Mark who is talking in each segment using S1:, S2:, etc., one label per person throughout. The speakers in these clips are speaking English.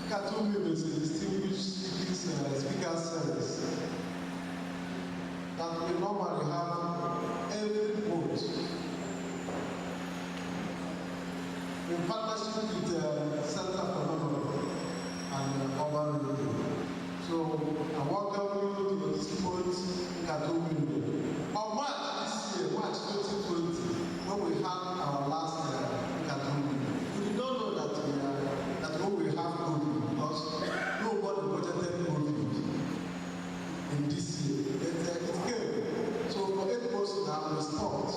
S1: Katumib is a distinguished speaker service that we normally have every month in partnership with the Center for Memory and Urban Radio. So I welcome you to this month Katumib. On March this year, March 2020, when we had our last Katumib, we did not know that when we have COVID, because nobody budgeted COVID in this year. It came. So for 8 months now, we stopped.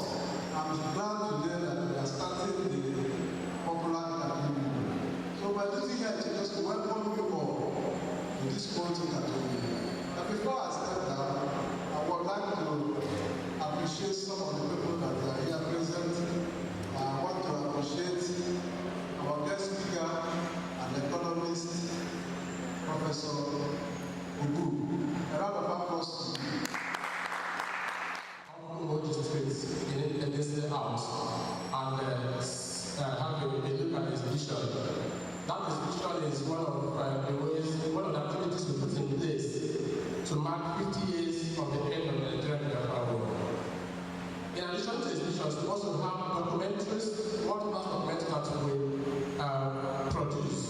S1: I'm glad today that we are starting the popular Katumib. So my duty here is just to welcome you all to this month Katumib. But before I step down, I would like to appreciate some of the people that are here present. I want to appreciate our guest speaker and economist, Professor Ubu. A round of applause.
S2: In this house and have a look at his vision. That vision is one of the activities we put in place to mark 50 years from the end of the Nigerian Biafra War. In addition to his visions, we also have documentaries, world-class documentaries that we produce.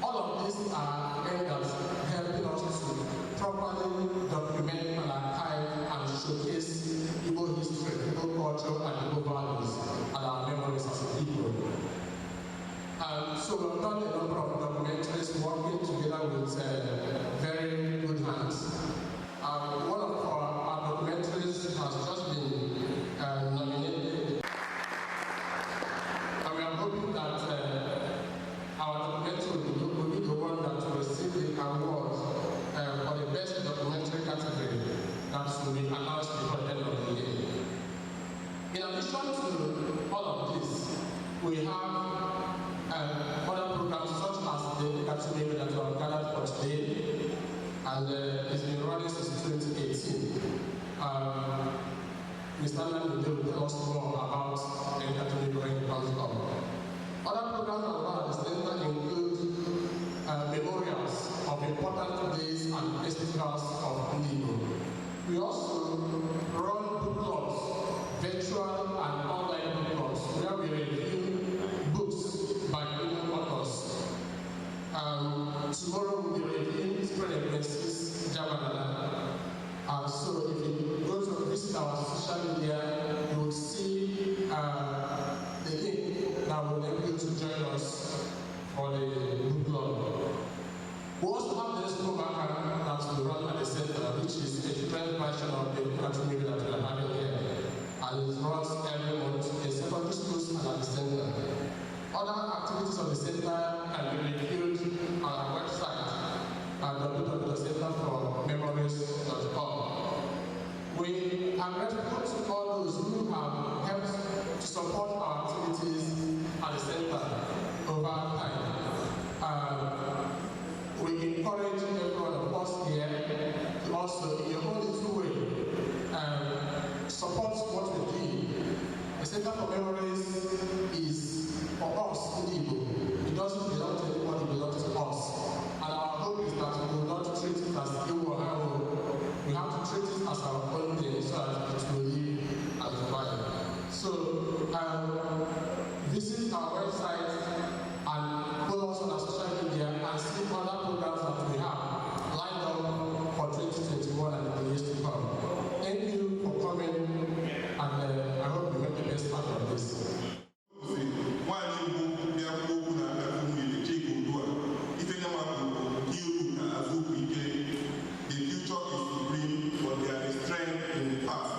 S2: All of these are aimed at helping us to properly document and archive and showcase Igbo history, Igbo culture, and Igbo values and our memories as a people. So we've done a number of documentaries working together with very good hands. One of our documentaries has just been nominated. And we are hoping that our documentary will be the one that will receive the award for the best documentary category that will be announced before the end of the year. In addition to all of this, we have other programs such as the Katumib that we have gathered for today, and it's been running since 2018. Mr. Nan will tell us more about the Katumib when it comes up. Other programs that we have at the center include memorials of important days and festivals of Ndigo. We also run book clubs, virtual and online book clubs, where we review books by women authors. Tomorrow we'll be reviewing Spread Evidences, Jamanana. So if you go to visit our social media, you will see the link that will enable you to join us for the book club. We also have the Expo Marker that we run at the center, which is a different version of the Katumib that we are having here. And it runs every month in secondary schools and at the center. Other activities of the center can be reviewed on our website at www.centerformemories.com. We are grateful to all those who have helped to support our activities at the center over time. We encourage every one of us here to also, in your own little way, support what we do. The Center for Memories is for us, Igbo. It doesn't belong to anyone, it belongs to us. And our hope is that we will not treat it as Igbo or Haro. We have to treat it as our own thing so that it will live and survive. So, visit our website and follow us on our social media and see other programs that we have lined up for 2021 and the years to come. Thank you for coming, and I hope you make the best part of this.
S3: The future is supreme, but there is strength in the past.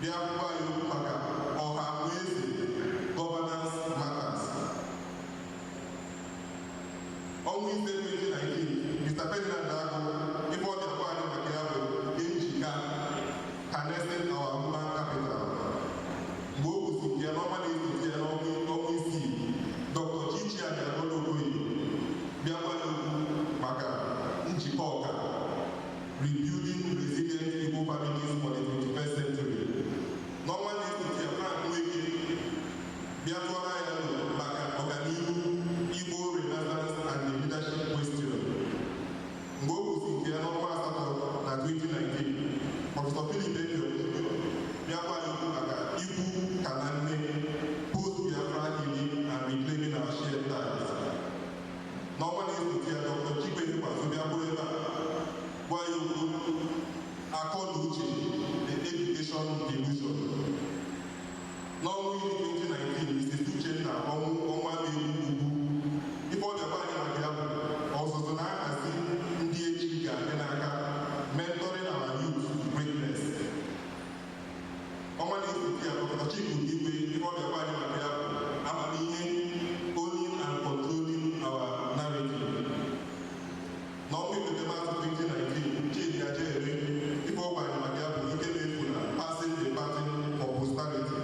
S3: bịa gwa ya okwu maka ọha na eze governance matters. Ọnwa ise 2019, Mr. President Agụ ife ọ bịakwa anyị maka ya bụ njika harnessing our human capital. Mgbe o kwụsị nke ya n'ọnwa na-esote ya n'ọnwa isii, Dr. Chichi Abiadola Okoye bịa gwa ya okwu maka njikọ ọka rebuilding resilient Igbo families for the 21st century. N'ọnwa na-esote ya Frank Nweke bịa tụọrọ ya maka ọganihu Igbo Renaissance and the leadership question. Mgbe o kwụsị nke ya n'ọnwa asatọ na 2019, Prọfesọ Philip Edio bịa gwa ya okwu maka ikwu ka na nne post Biafra healing and reclaiming our shared ties. N'ọnwa na-esote ya Dr. Chikwete Kwaso bịa bụrụ ebe a gwa ya okwu akọ na uche the education delusion. N'ọnwa iri 2019, Mrs. Uchenna ọnwa na-egbu ugwu ife ọ bịakwa anyị maka ya bụ ọzụzụ na-ahazi ndị echi ga-adị n'aka mentoring our youth to greatness. Ọnwa na-esote ya Dr. Chikwudi Igwe ife ọ bịakwa anyị maka ya bụ amamihe owning and controlling our narrative. N'ọnwa Septemba 2019, Chidi Ajere ife ọ gwa anyị maka ya bụ ike na-efu na passing the baton for posterity.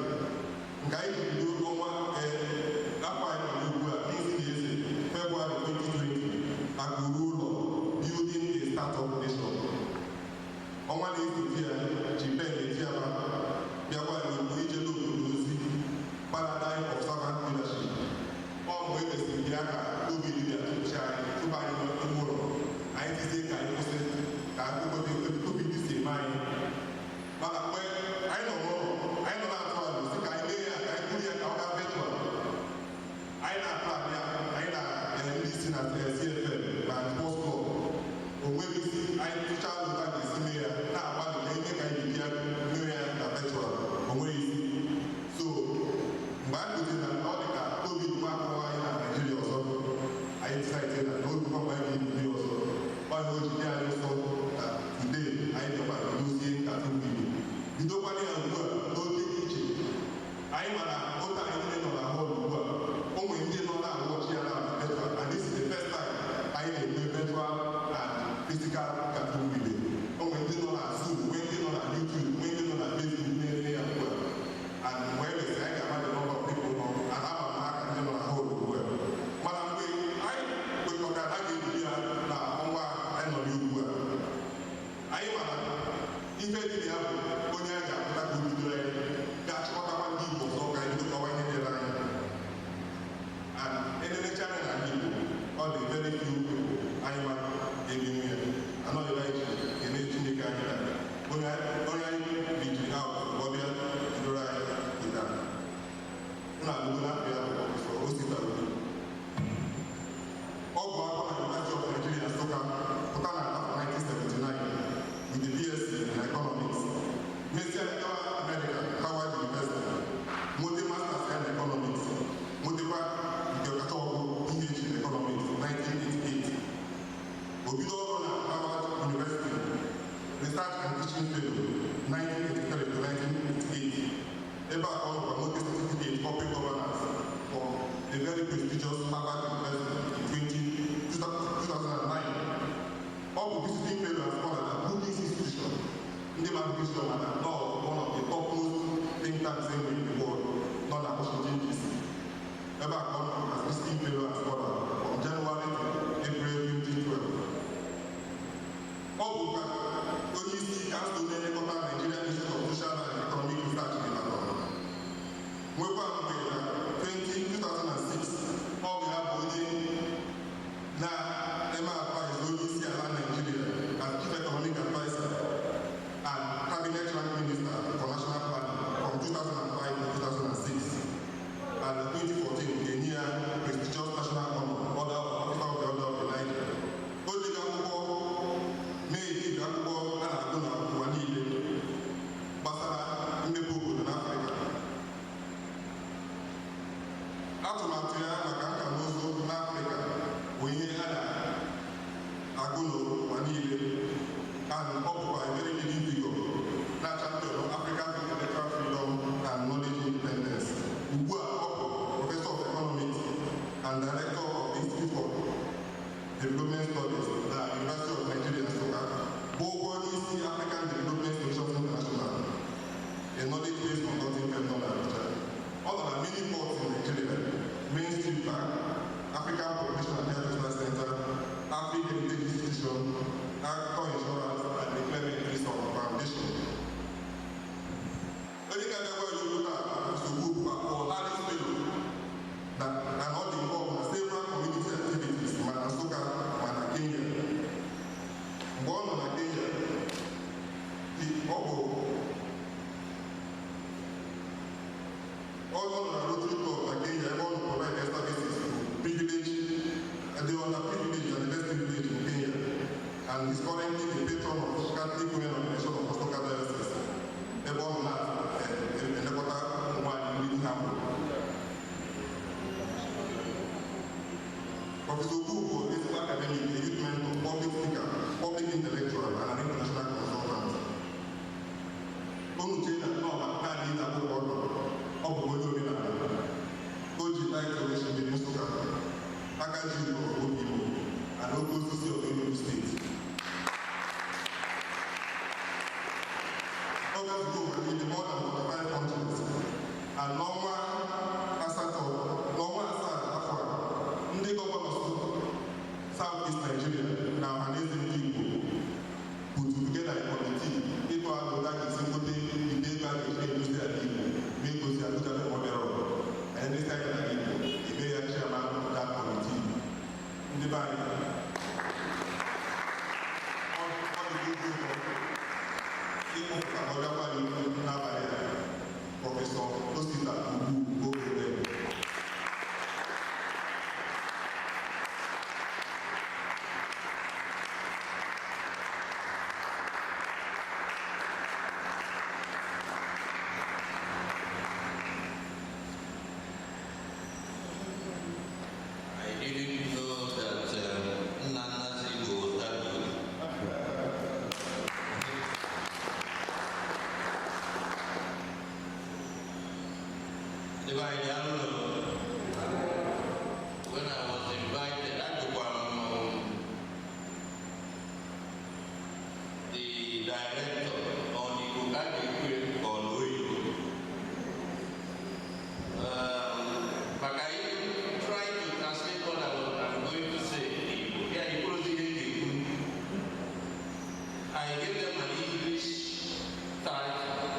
S3: Nke anyị ji bido ọnwa afọ anyị nọ n'ugbu a n'isi na eze February 2020 agụrụ ụlọ building a startup nation. Ọnwa na-esote ya ji pen etiaba bịakwa n'okwu ije n'obodo ozi paradigm of servant leadership. Ọ mgbe e mesịrị bịa ka COVID bịachụchi anyị tupu anyị n'ime ụlọ anyị tizie ka anyị kwụsị ka COVID si eme anyị. Maka mgbe anyị nọ n'ụlọ anyị nọ na-atụ alụ si ka anyị mee ya ka anyị kwuru ya ka ọ gaa virtual. Anyị na-atụ alụ ya anyị na ndị isi na CFM na sports club. O nweghị isi anyị tụchaa alụ ka ga-esi mee ya na-agbalị na eme ka anyị bịa mee ya na virtual. O nweghị isi. So mgbe a kụziri na ọ dị ka COVID nwa akọwa anyị na Naịjirịa ọzọ, anyị desaịtị na n'oge ọgba anyị ga-ebido ọzọ. Ọ ya o ji dị anyị ụsọ na today anyị bịakwa dozie nkata mmiri. Bidokwana ya ugbu a n'oge dị iche. Anyị mara otu anyị niile nọ na họl ugbu a. O nwere ndị nọ na-awọchi ya na virtual, and this is the first time anyị na-eme virtual and physical nkata mmiri. O nwere ndị nọ na Zoom, nwee ndị nọ na YouTube, nwee ndị nọ na Facebook na-eme ya ugbu a. And mgbe e mesịrị anyị ga-ama the number of people nọ and ama m aka ndị nọ na họl ugbu a. Mana mgbe anyị kwekọtara na ga-ebido ya na ọnwa anyị nọ n'ugbu a, anyị mara ife dị ya bụ onye a ga-apụta ka o bido anyị ga-achịkọtakwa ndị Igbo ọzọ ka anyị bidokọwa ihe dịrị anyị. And enenecha anyị na ndị Igbo, ọ dị very few people anyị ma ga-emenwu ya. Anọghị ebe anyị ji eme Chineke anyị na onye anyị rijiri ahụ ka ọ bịa bidoro anyị pụta. Nna alụgo na afọ ya bụ Prọfesọ Osita Obi. Ọ bụ akwụkwọ na University of Nigeria Nsukka pụta na afọ 1979 with the BSc in Economics. Mesịa gawa America, Howard University, nweta Masters in Economics, nwetakwa nke ọkacha ọgụ PhD in Economics 1988. O bido ọrụ na Howard University, Research and Teaching Fellow 1983 to 1988. Ebe a ọ nọkwa nweta certificate Corporate Governance from the very prestigious Harvard University in 2009. Ọ bụ visiting fellow and scholar at Brookings Institution, ndị mmadụ Institution na one of the topmost think tanks in the world, nọ na Washington DC. Ebe a ka ọ nọ as visiting fellow and scholar from January to April 2012. Ọ bụkwa onye isi kansụl na-elekọta Nigerian Institute of Social and Economic Research in Ibadan. Nwekwa mgbe na 2006 ọ bụ ya bụ onye na-eme advice onye isi ala Nigeria as Chief Economic Advisor and Cabinet Rank Minister for National Planning from 2005 to 2006. And in 2014, he gained prestigious national honor, Order of Officer of the unu chee na nnọọ na naanị ịta akwụkwọ ọnụ ọ bụ onye omenala o ji taịtụl echebere Nsụka aka ji Igbo obi Igbo and oke osisi of Enugu steeti ọ gazigo ụwa niile more than 45 countries and n'ọnwa asaa afọ ndị gọvanọ South East Nigeria na ọhaneze ndị Igbo put together a committee ịtụ alụ ga ga-esi ngote ide ego a ga-eji edozi ala Igbo mee gosi Abuja na obere ọrụ anyị ndị anyị na Igbo eme ya chairman that committee ndị be anyị ịkpọpụta ka ọ bịakwa n'ihu n'abalị a Prọfesọ Osita Ugwu Ogede
S4: when I was invited, I took the director on the Bugatti Group on Oyo. But I tried to translate what I'm going to say. Yeah, you close it. I gave them an English title,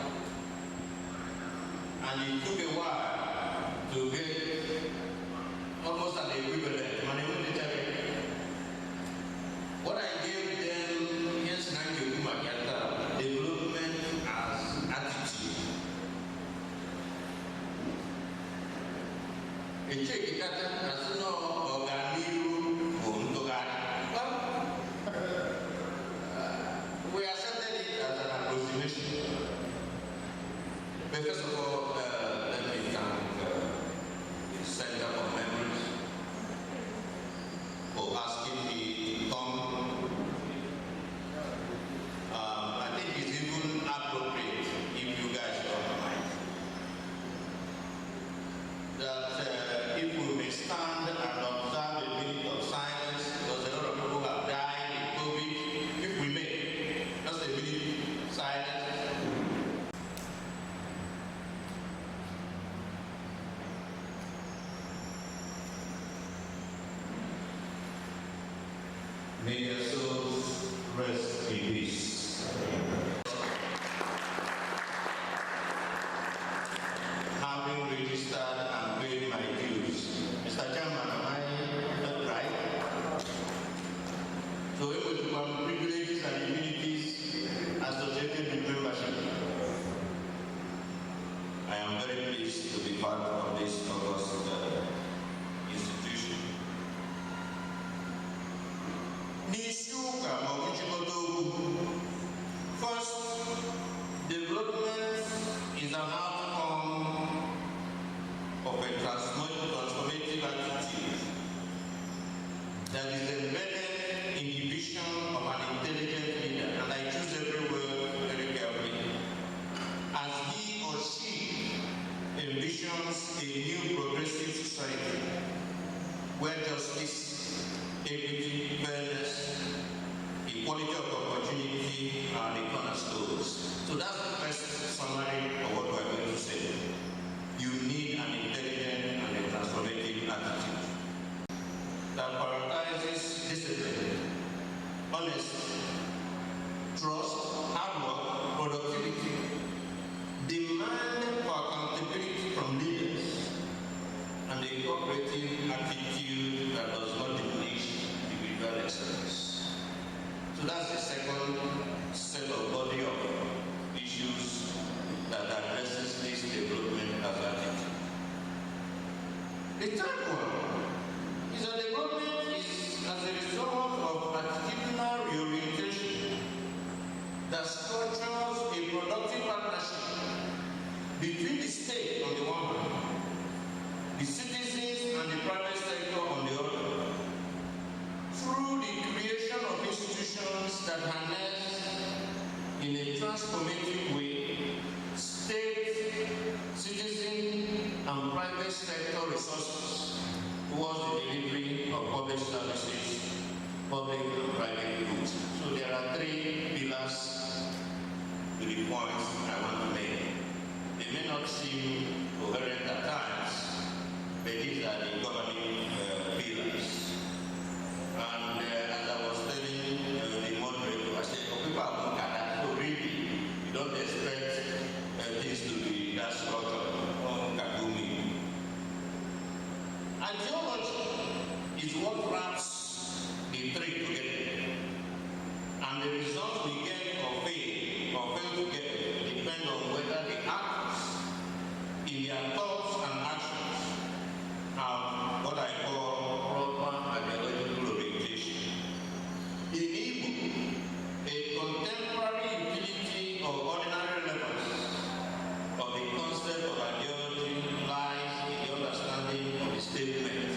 S4: and it took a while to get almost an equivalent. What I gave them is development as attitude. A check it out as no we accepted it as an approximation. But first of all, let me thank the Center for Memories for asking me to come. I think it's even appropriate, if you guys don't mind, that if we may stand and observe a minute of silence, because a lot of people have died in COVID, if we may, just a minute silence. May your souls rest in peace. Having registered and paid my dues, Mr. Chairman, am I not right? So able to come privileges and immunities associated with membership. I am very pleased to be part of this august institution. First, development is an outcome of a transformative attitude that is embedded in the vision of an intelligent leader, and I choose every word very carefully, as he or she envisions a new progressive society where justice, equity, fairness, equality of opportunity are the cornerstones. So that's the first summary of what we're going to say. You need an intelligent and a transformative attitude that prioritizes discipline, honesty, trust, hard work, productivity, demand for accountability from leaders, and a cooperative attitude that does not diminish individual excellence. So that's the second set of body of issues that addresses this development as attitude. The third one is that development is as a result of attitudinal reorientation that structures a productive partnership between the state on the one hand, the citizens and the private sector on the other, through the creation of institutions that harness in a transformative way private sector resources towards the delivery of public services, public and private goods. So there are three pillars to the points I want to make. They may not seem coherent at times, but these are the governing pillars. And as I was telling the moderator, I said, oh, people are looking at that, so really, you don't expect things to be that structured on Kagumi. Ideology is what wraps the three together. And the results we get or fail to get depend on whether the actors in their thoughts and actions have what I call proper ideological orientation. In Igbo, a contemporary utility of ordinary relevance of the concept of ideology lies in the understanding of the statement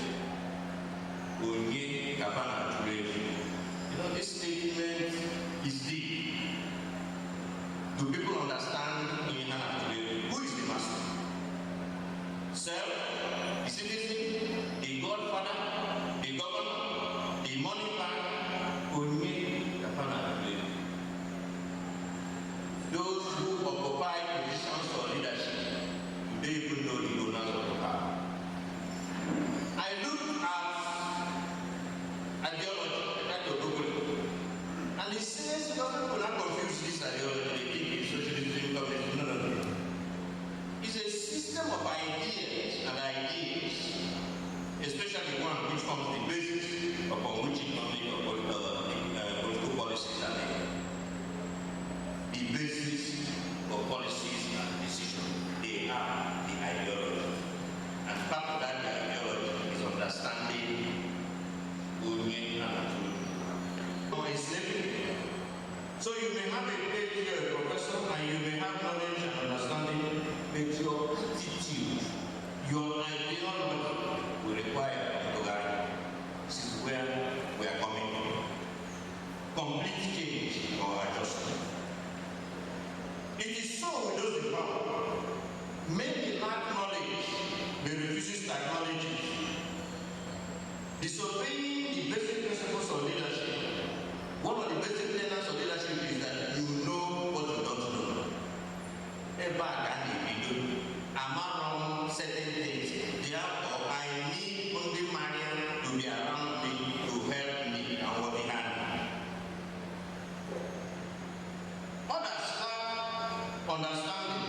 S4: Onye Kabana Turefi. This statement is deep. Do people understand Onye Turefi? Who is the master? Self, the citizen, the godfather, the governor, the money bank, Onye Kabana Turefi. Those who occupy positions of leadership, they even know the owners of the power. I look at ideology, like the Google, and the serious government will not confuse this ideology. They think it's socialism, communism. No. It's a system of ideas and ideas, especially one which forms the basis upon which economic or political policies are made. The basis of policies and decisions, they are the ideology. And part of that ideology is understanding Onye and slavery. So you may have a PhD professor and you may have knowledge and understanding, but your attitude, your ideology will require to guide. This is where we are coming from. Complete change or adjustment. It is so with those in power. Many lack knowledge, but refuses to acknowledge it. Disobeying the basic principles of leadership. One of the basic tenets of leadership is that you know what you don't know. I'm around certain things. Therefore, I need only Maria to be around me to help me and what he had. Others have understanding,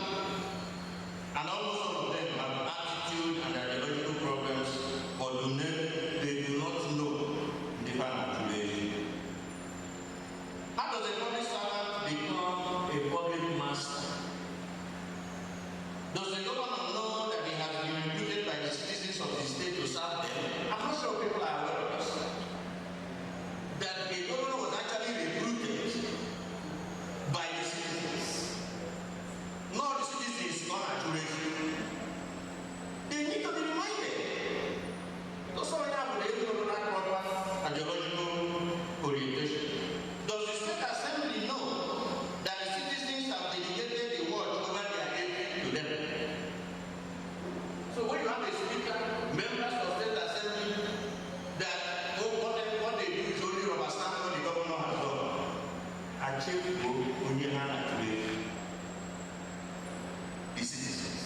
S4: and almost all of them have attitude and ideological problems, but they do not know the manipulation. How does a public servant become a public master? Does the governor know that he has been recruited by the citizens of the state to serve them? I'm not sure people are aware of this. That a governor was actually recruited by the citizens. Not the citizens gone actually. They need to be reminded. Because so many have that proper ideological orientation. Does the state assembly know that the citizens have delegated the watch over their head to them? So when you have a speaker, members of state assembly, that what they do is only rubber stamp what the governor has done. Achieve Onye today. The citizens,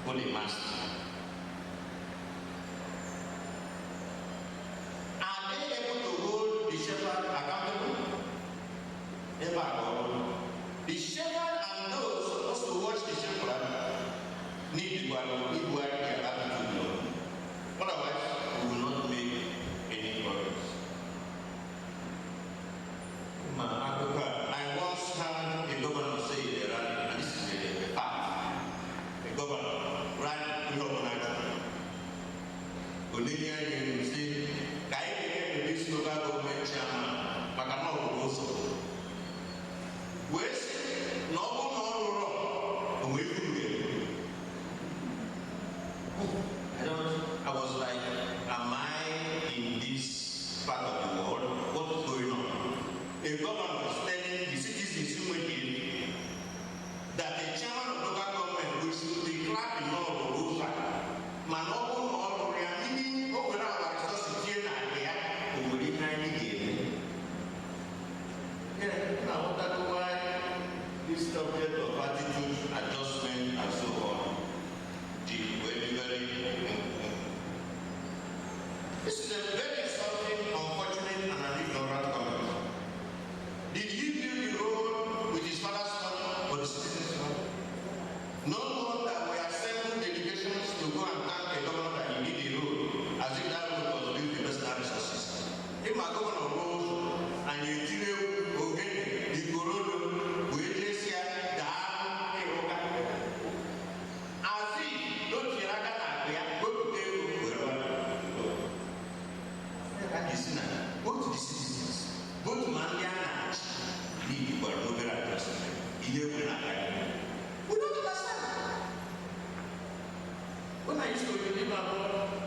S4: not the master. Are they able to hold the shepherd accountable? The shepherd and those supposed to watch the shepherd need to wear their attitude. Otherwise, we will not make any progress. I once heard a governor say in a rally, and this is a fact. A governor ran in Ogunaju. Oninia will say, "Kai this local government chairman, Makama Ogoso." West, no wrong. I was like, am I in this part of the world? What's going on? A governor is telling the citizens who went in that the chairman of local government, which should be clapping all of those,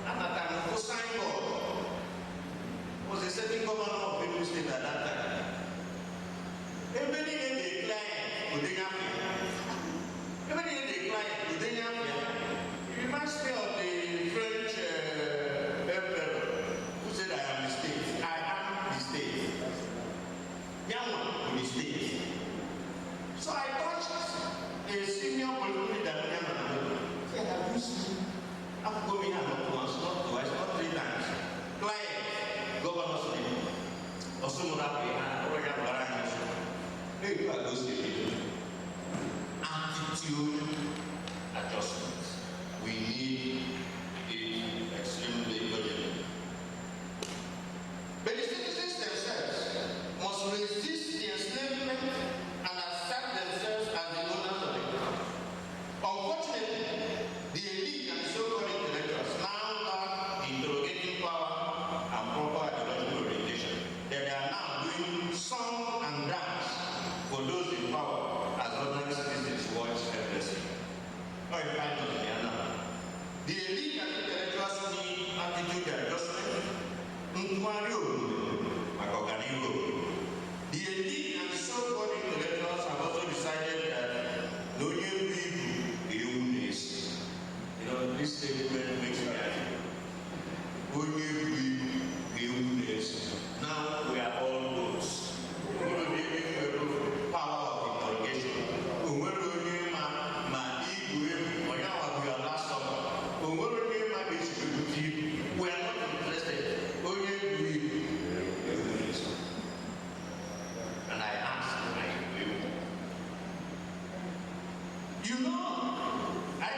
S4: at that time, for signboard, was a certain governor of Benue State at that time. Everybody in the client, everybody in the client, it reminds me of the French emperor who said, I am the state. I am the state. Young one with the state. So I touched a senior political leader. Said, have you seen? I'm going here not once, not twice, not 3 times. Client, governor's name. Also, hey, you are those people. Attitude adjustment. We need it extremely urgent. But the citizens themselves must resist the enslavement and accept themselves as the owners of the ground. Unfortunately, the elite and so-called intellectuals now lack the interrogating power and proper ideological orientation. They are now doing song and dance for those in power as ordinary citizens watch helplessly. The elite and intellectuals need attitude adjustment. The elite and so-called intellectuals have also decided that no new people is. This statement makes me happy. Now we are all those. Power of interrogation. We are not interested. And I asked I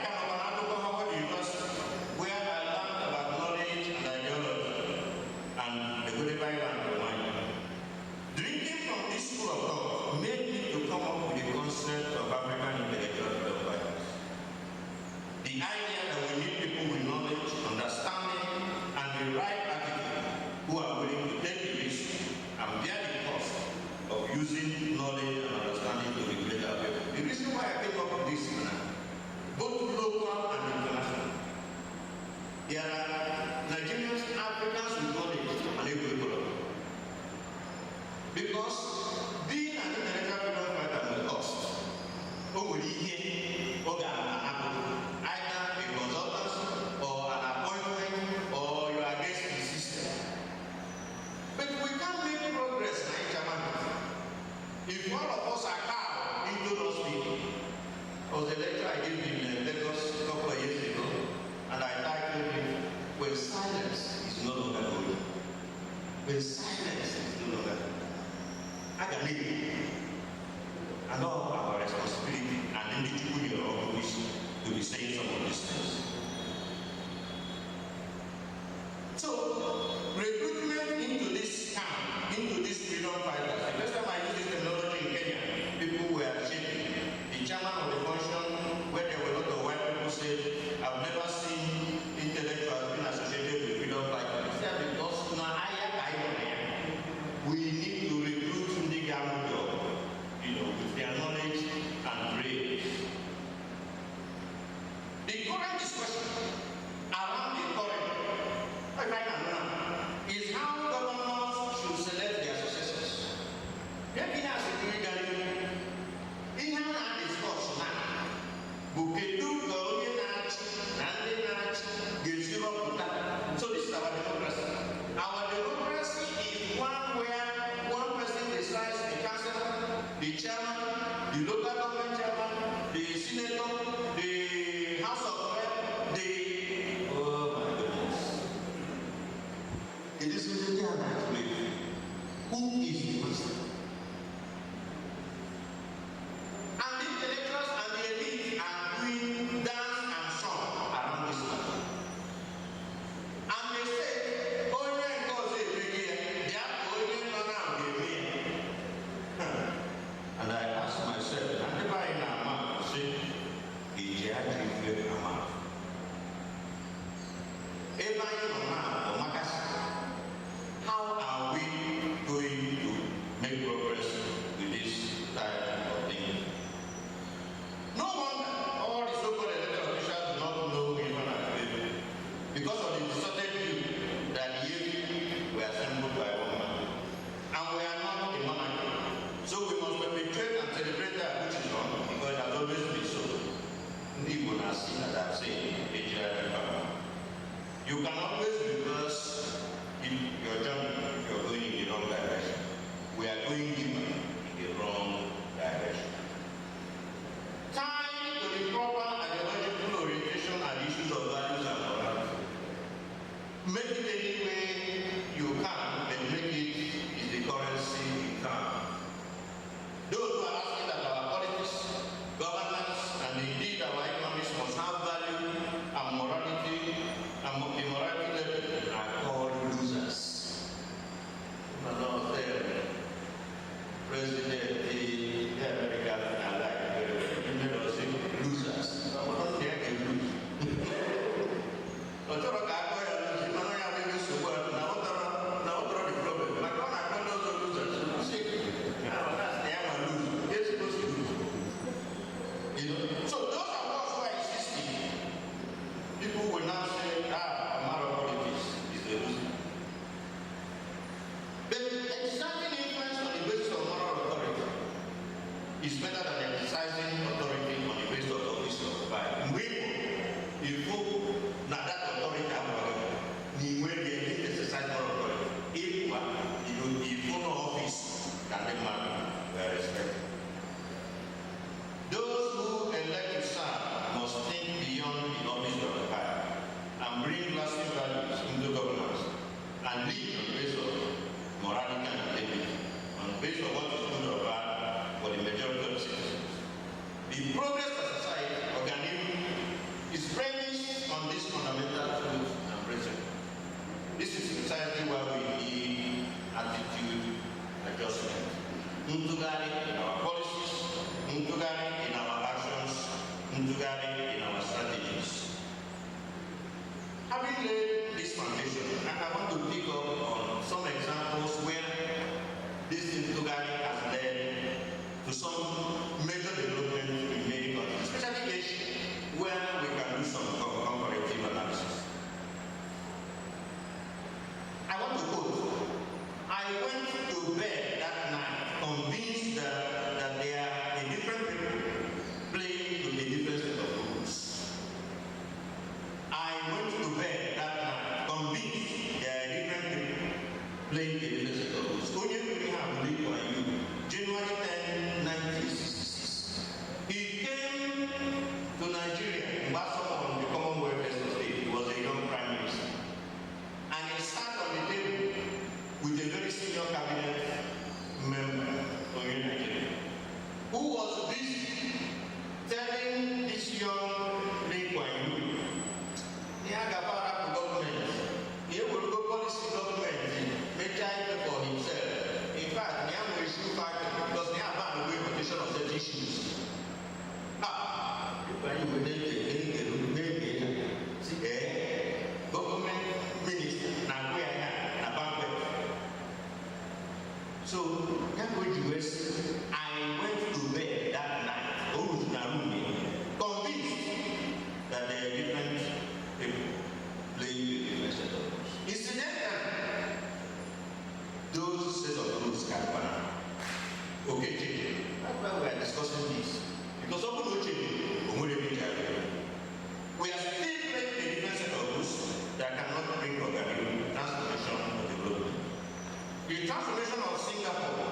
S4: can go Harvard University where I learned about knowledge and ideology and the good Bible and the wine. Drinking from this school of thought made me to come up with the concept of African intellectual development. The idea that we need people with knowledge, understanding, and the right attitude who are willing to take the risk and bear the cost of using knowledge and understanding to regulate our people. The reason why I came up with this is both local and international. There are Nigerians, Africans with knowledge and equal. Because being an intellectual freedom fighter will cost. Either a consultancy or an appointment or you are against the system. But we can't make progress in if all of us are cowed into those people. There was a lecture I gave in Lagos a couple of years ago, and I titled it, When Silence is No Longer Good. When silence is no longer good. I can live and all our responsibility and then the people in your wish to be saying some of these things. So, recruitment into this camp, into these freedom fighters. The first time I used this technology in Kenya, people were shaking. The chairman of the function, where there were a lot of white people, said, I've never seen intellectuals being associated with freedom fighters. He said, because we need to recruit from the government job, with their knowledge and brains. The current discussion around the corridor is how governors should select their successors. Maybe as a discussion so this is our democracy. Our democracy is one where one person decides the councillor, the chairman, the local government chairman, the senator, the house of rep, oh my goodness. It is really hard to believe. Who is the master? And the intellectuals and the elite are doing Ntugari in our strategies. Having laid this foundation, I want to pick up on some examples where this Ntugari has led to some major development in many countries, especially Asia, where we can do some comparative analysis. I want to quote, I went to bed that night convinced that they are a different people playing to a different set of rules. I went to bed that night convinced there are different people playing a different set of rules. Only we have Lee Kuan Yew, January 10, 1966. He came to Nigeria, Basel on the Commonwealth State. He was a young prime minister. And he sat on the table with a very senior cabinet member from Nigeria, who was busy telling this young Lee Kuan Yew, he had a power to government, he will go policy government, make time for himself. In fact, he has a issue factor because they have a way position of certain issues. Lee Kuan Yew will government minister, now where I am, about that. So, that was US. I went to bed that night, convinced that there are different people playing with different set of rules. Incidentally, those set of rules can be okay, that's why we are discussing this. Because of the we are still playing a different set of rules that cannot bring about transformation of the globe. The transformation of Singapore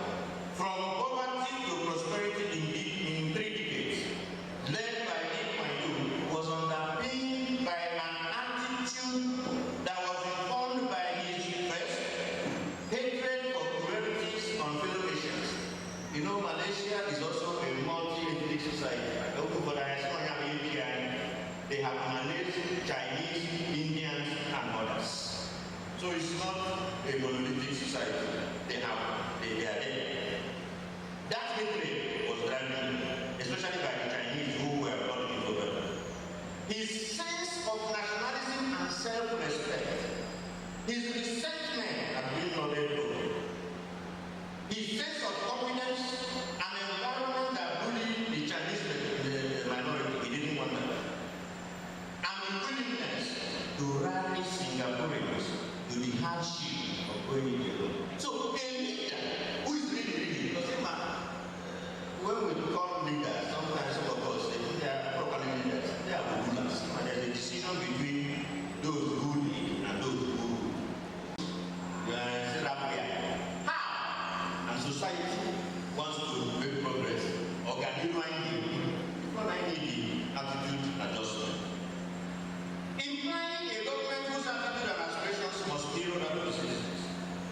S4: from poverty to prosperity in 3 decades, led by Lee Kuan Yew, was underpinned by an attitude that was informed by his first hatred for cruelties on fellow nations. You know, Malaysia is also a multi-ethnic society. I don't know for that. They have Malays, Chinese, Indians, and others. So it's not a monolithic society. They are there. That hatred was driven, especially by the Chinese who were brought into power. His sense of nationalism and self-respect, his resentment at being noted, his sense of confidence, an environment that bullied the Chinese minority, he didn't want that. And willingness to rally Singaporeans to the hardship of going into alone. So a leader who is really, because when we call leaders, sometimes some of us they are properly leaders, they are rulers. And there's a decision between those who lead and those who rule. You are still up there. How? And society wants to make progress. Or can you find the attitude adjustment? Implying a government whose attitude and aspirations must mirror that of the citizens,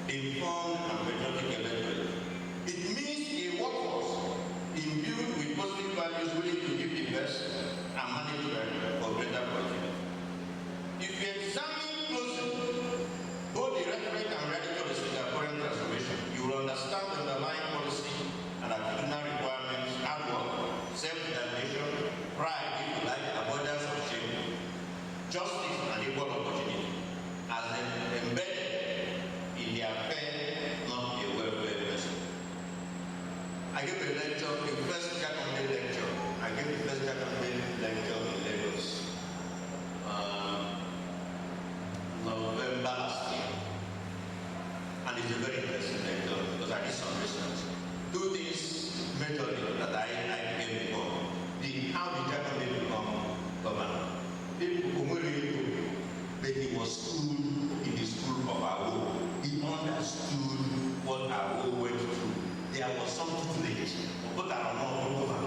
S4: informed and patriotic electorate. It means a workforce imbued with positive values willing to give the best and manage well for greater quality. If you examine closely both the rhetoric and reality of the Singaporean transformation, you will understand the underlying policy and attitudinal requirements, hard work, self-determination, pride, if you like, avoidance of shame, justice and equal opportunity as embedded in their fair, not a welfare person. I gave a lecture, the first Jackson lecture. I gave the first Jackson lecture in Lagos, November last year. And it's a very interesting lecture because I did some research. 2 things majorly that I came before. How did Jackson become governor? But he was schooled in the school of Awo. He understood what Awo went through. There was something to it, but I don't know over.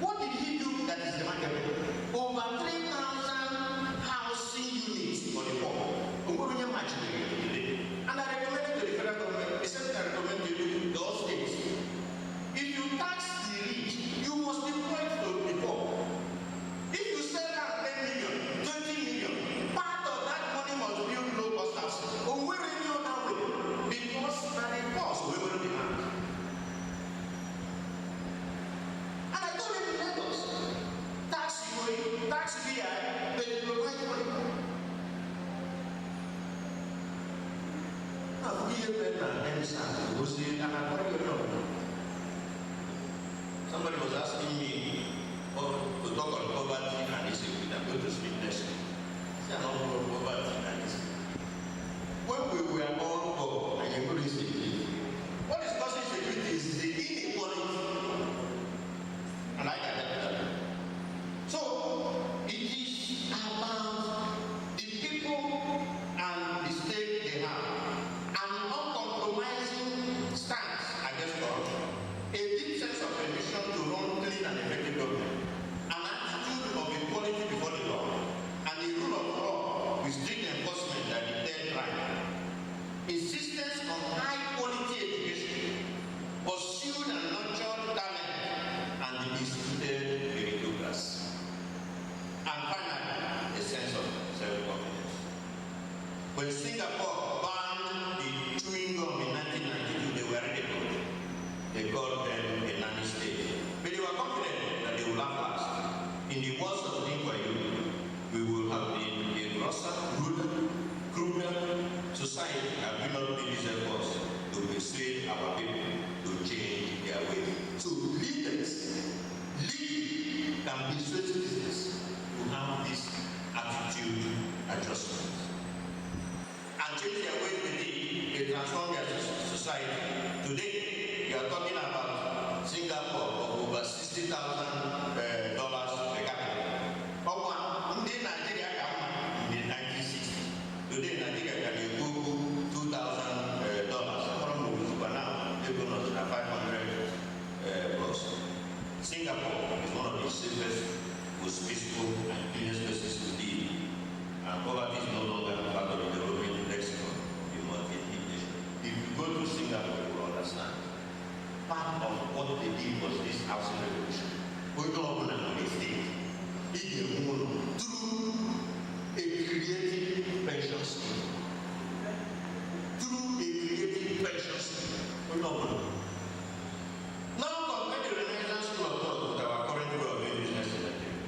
S4: What did he do that is remarkable? Over 3,000 housing units for the poor. And I recommended to the federal government, except I recommend to those states. If you tax the rich, you must deploy it to the poor. If you sell out 10 million, 20 million, part of that money must build low-cost housing. Or where any other way, because that it costs we will demand. transform their society. Today, you are talking about Singapore of over $60,000 per capita. In Nigeria, in the 1960s, today Nigeria can go $2,000. Now, they're going to have 500 plus. Singapore is one of the safest, most peaceful, and cleanest places to live. And poverty is no longer part of the development lexicon. If you go to Singapore, you will understand. Part of what they did was this housing revolution. We don't open a state. Through a creative pension scheme. Through a creative pension scheme. We don't open. Now compare the Renaissance school of thought with our current way of doing business in Nigeria.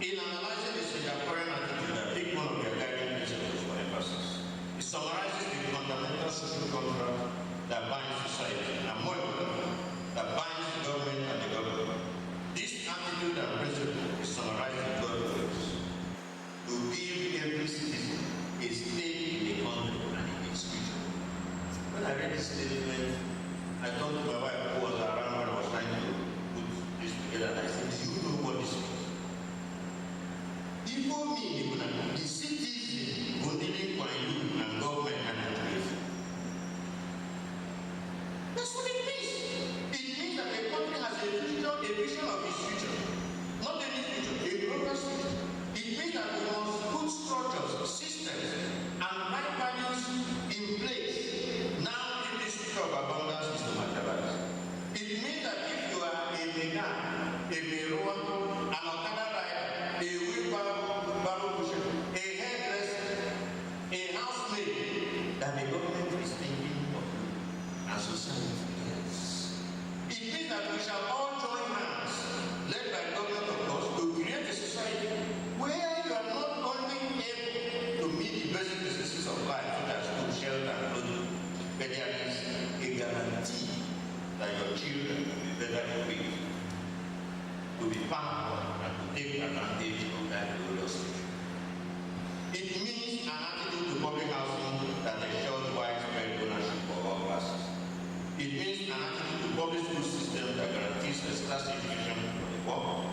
S4: In analyzing the Singaporean attitude, I think one of their guiding principles for emphasis. It summarizes the fundamental social contract that binds society, and more importantly, that binds the government and the government. This attitude and principle is summarized in 12 words. To give every citizen a stake in the country and in its future. When I read this statement, I told my wife who was around when I was trying to put this together, and I said, do you know what this means? Before me, the citizen who needed for you and government and education. That's what it means. It means that the country has a vision of its future. Not any future, a global future. It means that we must put structures, systems, and right values in place. Now, if this future of abundance is to materialize. It means that if you are a Megan, a Meroa, an Okada rider, a wheelbarrow pusher, a hairdresser, a housemaid, that the government is thinking of you and society. Yes. It means that we shall all join hands, led by government of course, to create a society where you are not only able to meet the basic necessities of life, such as food, shelter, and clothing, but there is a guarantee that your children will be better equipped to be part of and to take advantage of that glorious future. It means an attitude to public housing that ensures widespread ownership for all classes. It means an attitude to public school system that guarantees first-class education for the poor.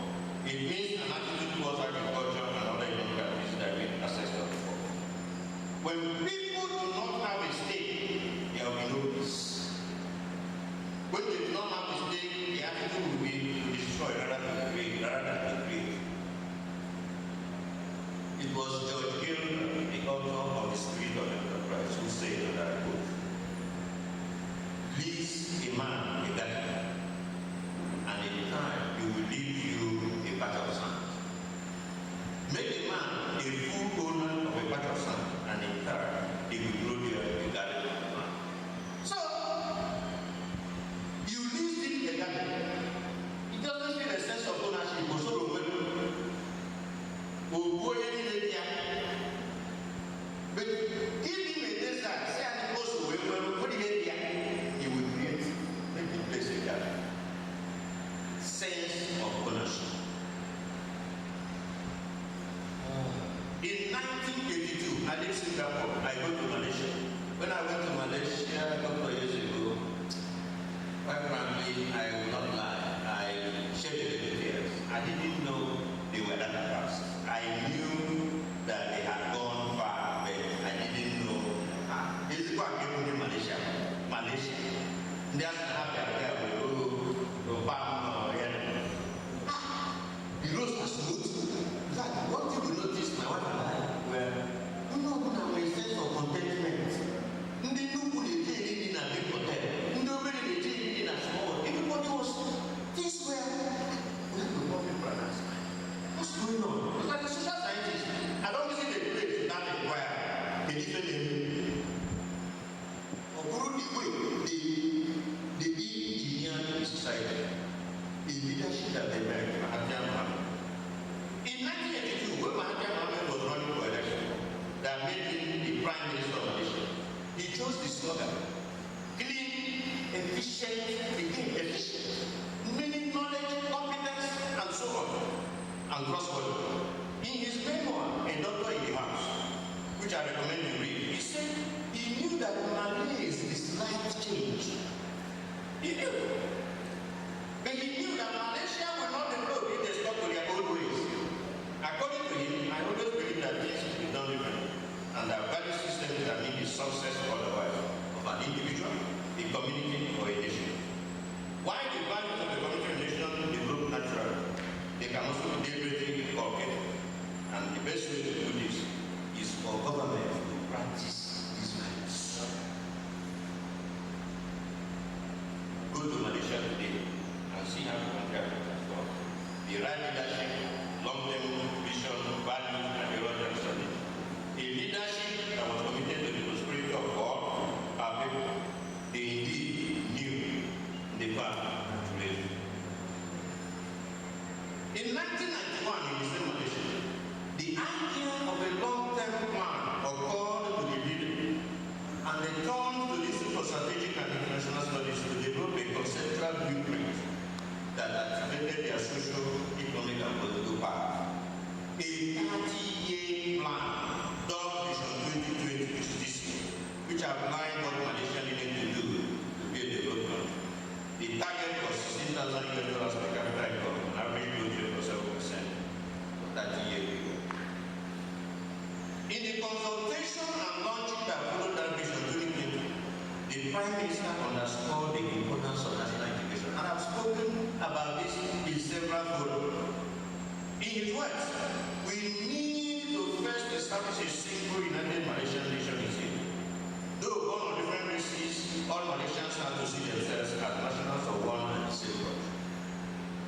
S4: It means an attitude towards agriculture and other economic activities that make access to the poor. When people do not have a stake, there will be no peace. When they do not have a stake, the attitude will be to destroy rather than to create. It was George Hill, the author of The Spirit of Enterprise, who said that I quote, "Lease a man a garden, and in time he will leave you a patch of sand. Make a man a full owner of a patch of sand, and in time he will grow you a garden of the land." So, you lease it a garden. It doesn't feel a sense of ownership. But give him a desert, say I'm supposed to put it there, he will create, make the place a garden. Sense of ownership. In 1982, I did Singapore, I go to Malaysia. When I went to Malaysia a couple of years ago, quite frankly, I will not lie, I shed a little tears. I didn't know they were that fast. I knew that they had gone far, but I didn't know. This is what I came to Malaysia. They have to have their girl, the roads are smooth. In fact, one thing we noticed, my wife and I, were a sense of contentment. Everybody right leadership, long-term vision, values, and the right understanding. A leadership that was committed to the prosperity of God, our people, they indeed knew the path to live. In 1991, in the same Malaysia, the idea of a long-term plan occurred to the leader, and they turned to the Institute for Strategic and International Studies to develop a conceptual blueprint that activated their social, economic, and political path. A 30-year plan, dubbed Vision 2020, which outlined what Malaysia needed to do to be a developed country. The target was $16,000 per capita income, an average growth rate of 7% for 30-year period. In the consultation and launching that followed that Vision 2020, the Prime Minister underscored the importance of national integration, and I've spoken about this in several forums. In his words, we need to first establish a single united Malaysian nation in state. Though born on different races, all Malaysians have to see themselves as nationals of one and the same country.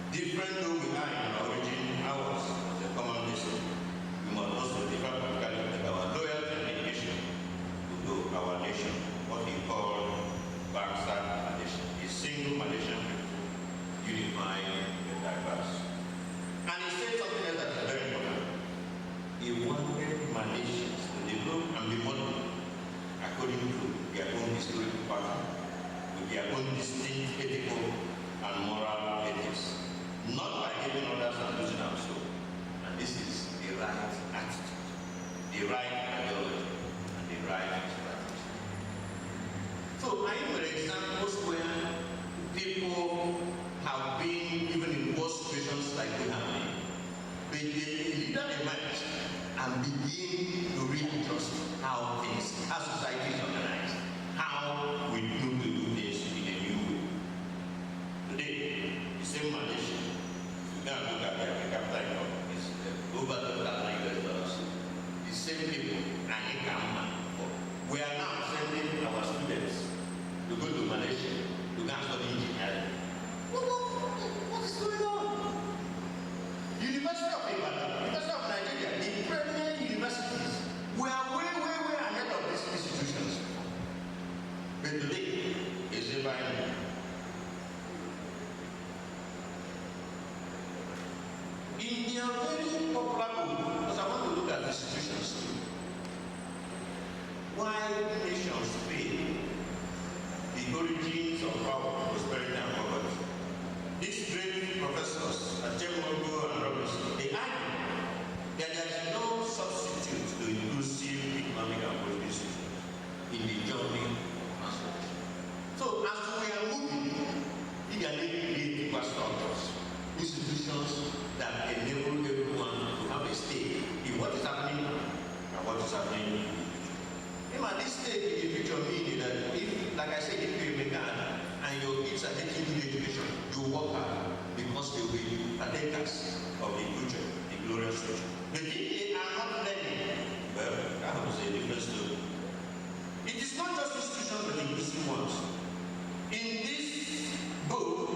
S4: Different though we are in our origin, ours is a common nation. We must also differ practically with our loyalty and dedication to our nation, what we call Bangsa Malaysia, a single Malaysian people, unifying the diverse. And he said something else that is very important. He wanted Malaysians to develop and be modern according to their own historical pattern, with their own distinct ethical and moral ethics, not by giving others and losing ourselves. And this is the right attitude, the right ideology, and the right strategy. So I know examples where people have been even in worse situations like we have been. The leader emerge and begin to readjust how things, how society is organized, how we do things in a new way. Today, the same Malaysia, you can look at the capital income, is over $2,000. The same people, we are now sending our students to go to Malaysia to go and study engineering. What is going on? University of Ibadan, University of Nigeria, the premier universities, we are way ahead of these institutions. But today, is a binary. In their very popular book, because I want to look at institutions too, why nations fail, the origins of power, prosperity, and poverty. These great professors, Achemogo and Robinson, they argue that there is no substitute to inclusive economic and political systems in the journey of transformation. So as we are moving, we are creating structures, institutions that enable everyone to have a stake in what is happening and what is happening in the future. This stake in the future meaning that if, like I said, if you're a mechanic, and your kids are getting into education, you work hard because they will be partakers of the future, the glorious future. But if they are not learning, well, that was a different story. It is not just institutions but inclusive ones. In this book,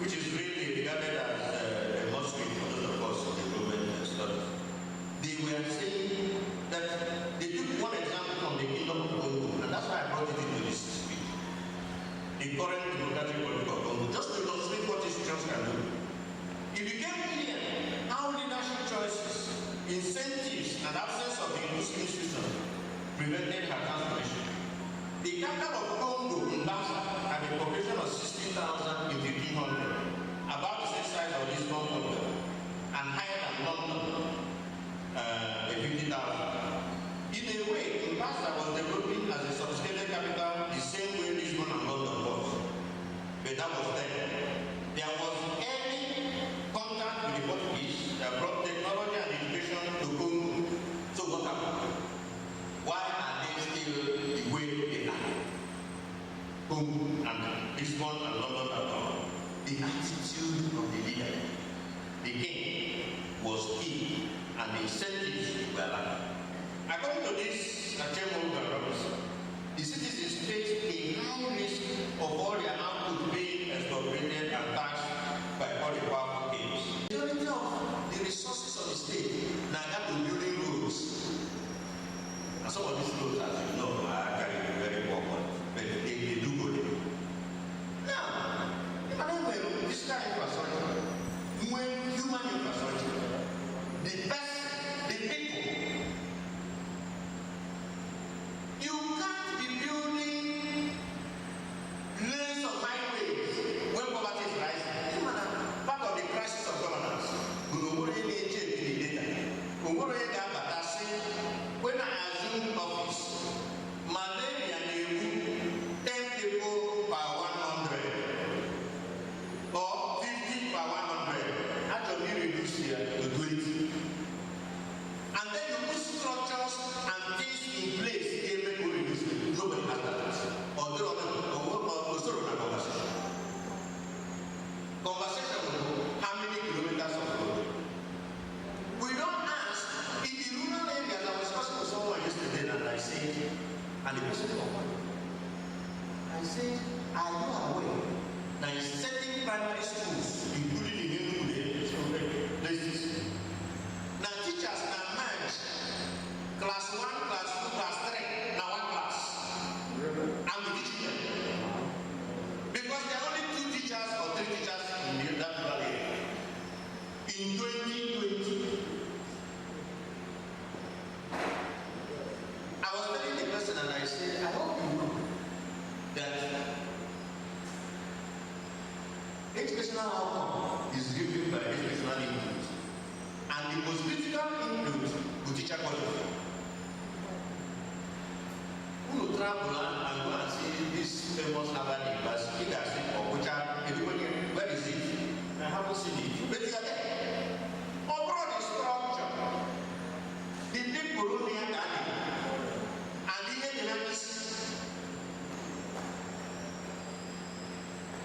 S4: which is really regarded as a must read for those of us of the development studies, they were saying that they took one example from the Kingdom of Congo, and that's why I brought it into this speech. The current democratic republic of Congo, just to illustrate what institutions can do. It became clear how leadership choices, incentives, and absence of the inclusive institution prevented her transformation. The capital of Congo, Mbasa, had a population of 60,000 in 1500, about the same size of Lisbon, Congo, and higher than London, 50,000. In a way, Mbasa was developing as a sophisticated capital the same way Lisbon and London was. But that was then. There was any contact with the Portuguese that brought technology and education to Congo. So what happened? Why are they still the way they are? Congo and Lisbon and London are gone. The attitude of the leader, the king, was key, and the incentives were lacking. According to this, Achemogo and Robinson, the citizens face a high risk of all their output being expropriated and taxed by all the powerful kings. The majority of the most critical input to teacher quality. Who will travel and go and see this famous Harvard University that says, everybody, where is it? I haven't seen it. But it's there. Overall, the structure, the big colonial garden, and even the dynamics.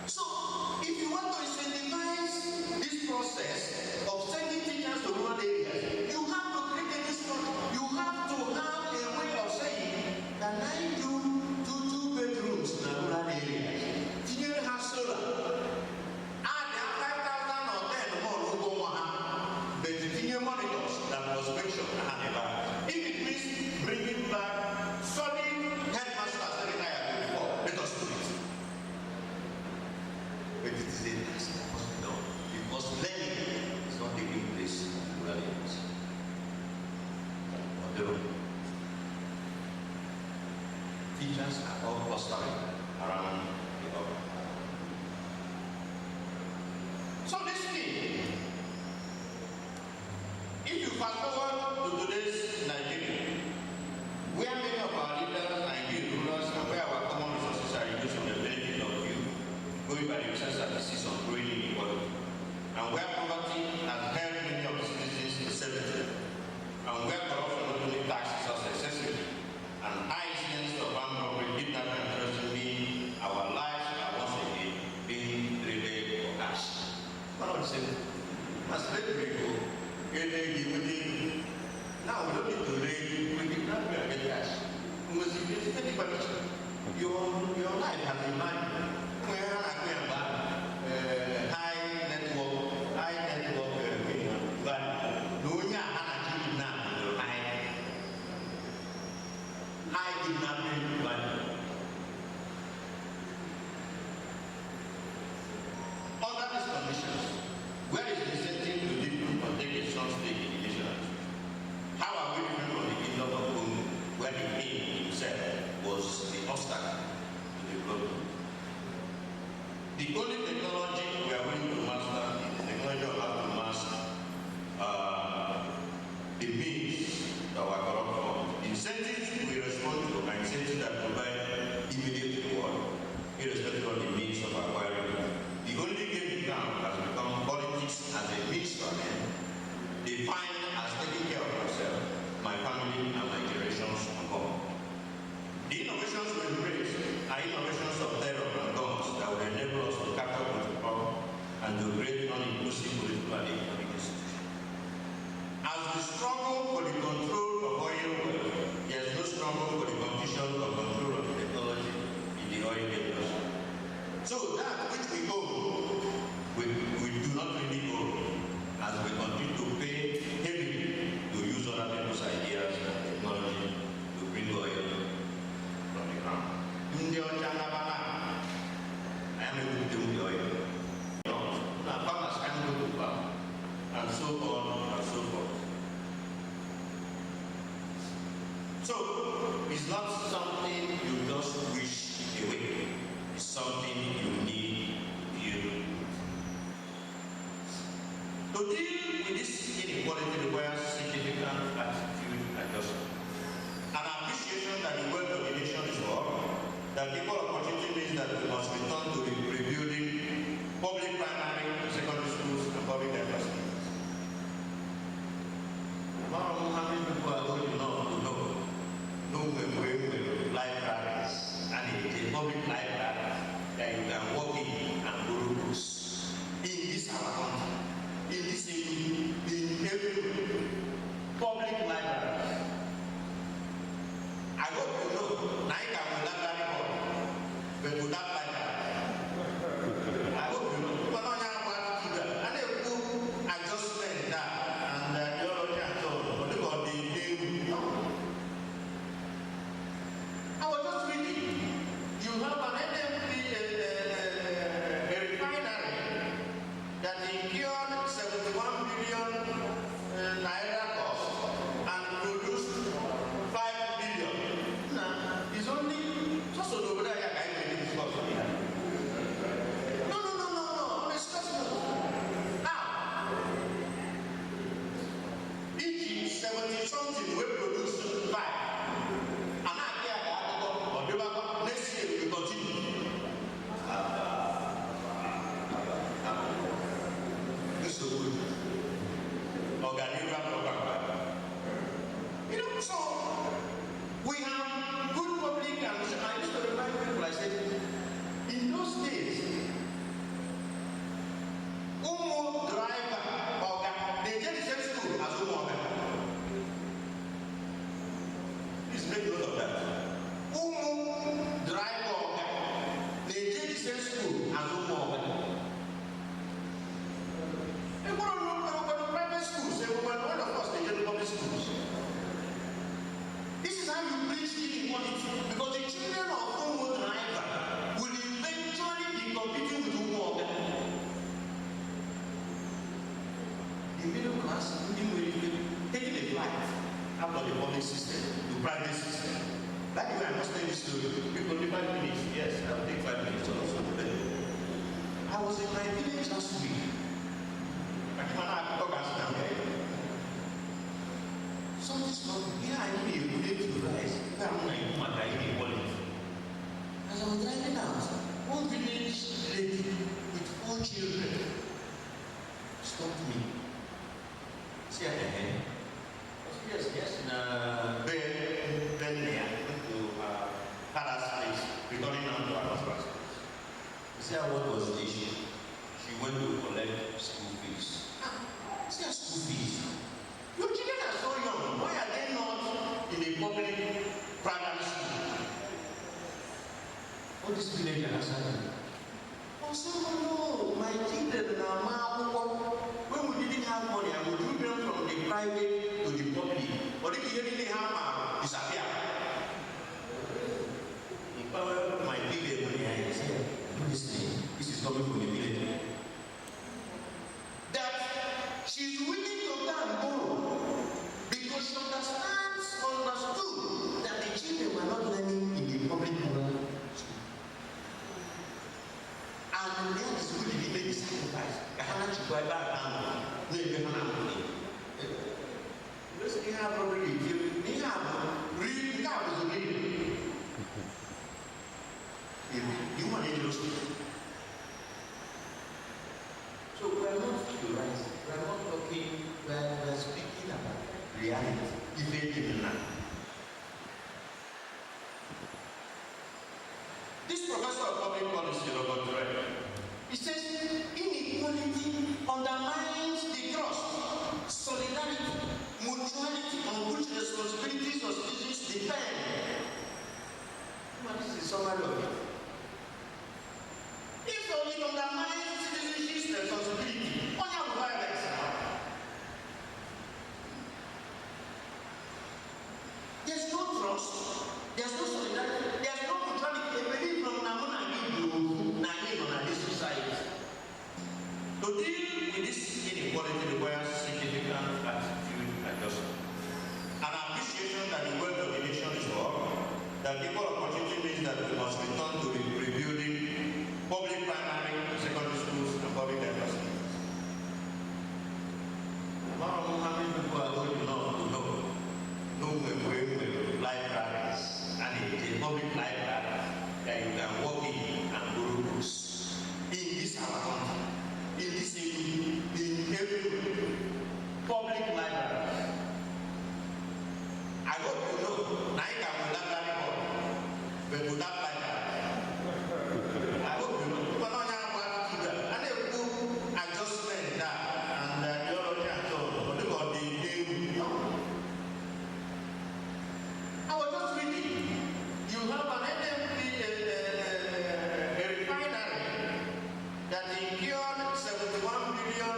S4: So, if you want to incentivize this process of sending teachers to rural areas, you have to create a structure. You have to have a way of saying, can I do 2 bedrooms in a rural area? Teacher has solar. If it means bringing back solid headmasters that retired before, let us do it. But it is a task that must be done because learning is not taking place in rural areas. Teachers are all clustering around the government. So this thing, if you fast forward to today's Nigeria, where many of our leaders are engaged rulers and where our common resources are used for the benefit of you, going by the research statistics on growing inequality, and where poverty has held many of the citizens in servitude, and where corruption not only taxes us excessively, and high incidence of armed robbery, kidnapping, and terrorism mean our lives are once again being traded for cash. One of the same, as people. Now we don't need to raid, we can not get cash. We must get any permission. Your life has been mine. High network, but no high kidnapping value. Under these conditions, where is the incentive to people to take a strong stake in the nation? How are we different from the kingdom of Congo, where the aim himself was the obstacle to development? The only technology we are willing to master is the technology of how to master the means that were corrupt from. The incentives we respond to are incentives that provide immediate reward, irrespective of the means of acquiring. The only game in town has become politics as a means to an end, defined as taking care of myself, my family, and my generations unborn. The innovations we embrace are innovations of terror and guns that will enable us to capture control and to create non-inclusive political and economic institutions. As we struggle for the control of oil wealth, there is no struggle for the competition or control of the technology in the oil industry. So that which we own, we do not really own, as we continue to pay heavily to use other people's ideas and technology to bring oil from the ground. I am able to do the oil. Now farmers can go to farm, and so on and so forth. So it's not something you just wish away. It's something you need to deal with. To deal with this inequality requires significant attitude adjustment. An appreciation that the wealth of the nation is war, that equal opportunity means that we must return to rebuilding public primary and secondary schools and public universities. How many people are old enough to know libraries and a public library that you can walk in and borrow books in this our country, in this in every public libraries. I hope you know, now you can library board, but without library. I hope you know. But not now what to do that. You know, so we have good public and I used to remind people, I said, in those days, Umu driver, they did the same school as Umu. Please make note of that. Umu driver, they did the same school as Umu. Private schools, one of us, they did public schools. This is how you preach inequality, because the children of Umu driver will eventually be competing with Umu. The middle class will taking a flight out of the public system to private system. That is why I must tell this story. People only 5 minutes. Yes, I will take 5 minutes also. I was in my village last week. Something's wrong. Yeah, I need a way to rise. As I was driving out, one village lady with 4 children stopped me. See at the end? Yes, in Benia, to Paris place, returning on to our husband. You see what was the issue? She went to collect school fees. See school fees. Your children are so young. Why are they not in a public primary school? What is village understanding? Oh, so no, my children are now. When we didn't have money, I would move them from the private to the public. But if you didn't have disappear. If my village money, I say, this is coming from the village. That she's willing to go and borrow because she understood that the children were not learning in the public school. And that is really the main sacrifice. Kahana chukwa back down. No, you cannot money. Because they have already given. They have really have the money. You want to use it. So we are not theorizing. We are not talking. We are speaking about reality. This professor of public policy, Robert Ray, he says inequality undermines the trust, solidarity, mutuality on which responsibilities of citizens depend. This is a summary of it. If it undermines citizens' responsibility, on your violence. There's no trust, there's no solidarity, there's no mutuality. They believe from Namuna on this society. To deal with this inequality requires significant attitude adjustment. An appreciation that the wealth of the nation is war, that equal opportunity means that we must return to rebuilding public primary and secondary schools and public diversity. How many people are going to know libraries and a public library that you can walk in and borrow books in this our country, in this in every public library. I hope you know, now you can go library board, but without library. I hope you know. People don't have what to do that. And they do adjustment that and theology and so on. But about the I was just reading. You have an NMP, a refinery that incurred 71 billion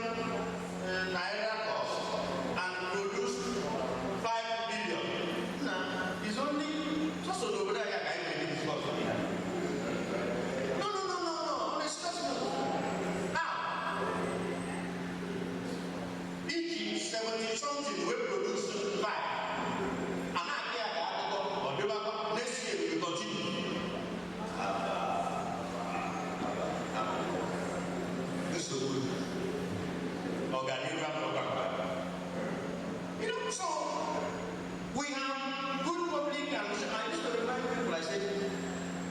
S4: naira cost and produced 5 billion. Now, it's only just over there. I can this cost. No. Discuss no. Now, Egypt 70 something will produce 5. Next year we will continue. This is so good. You know, so we have good public and I used to remind people, I said,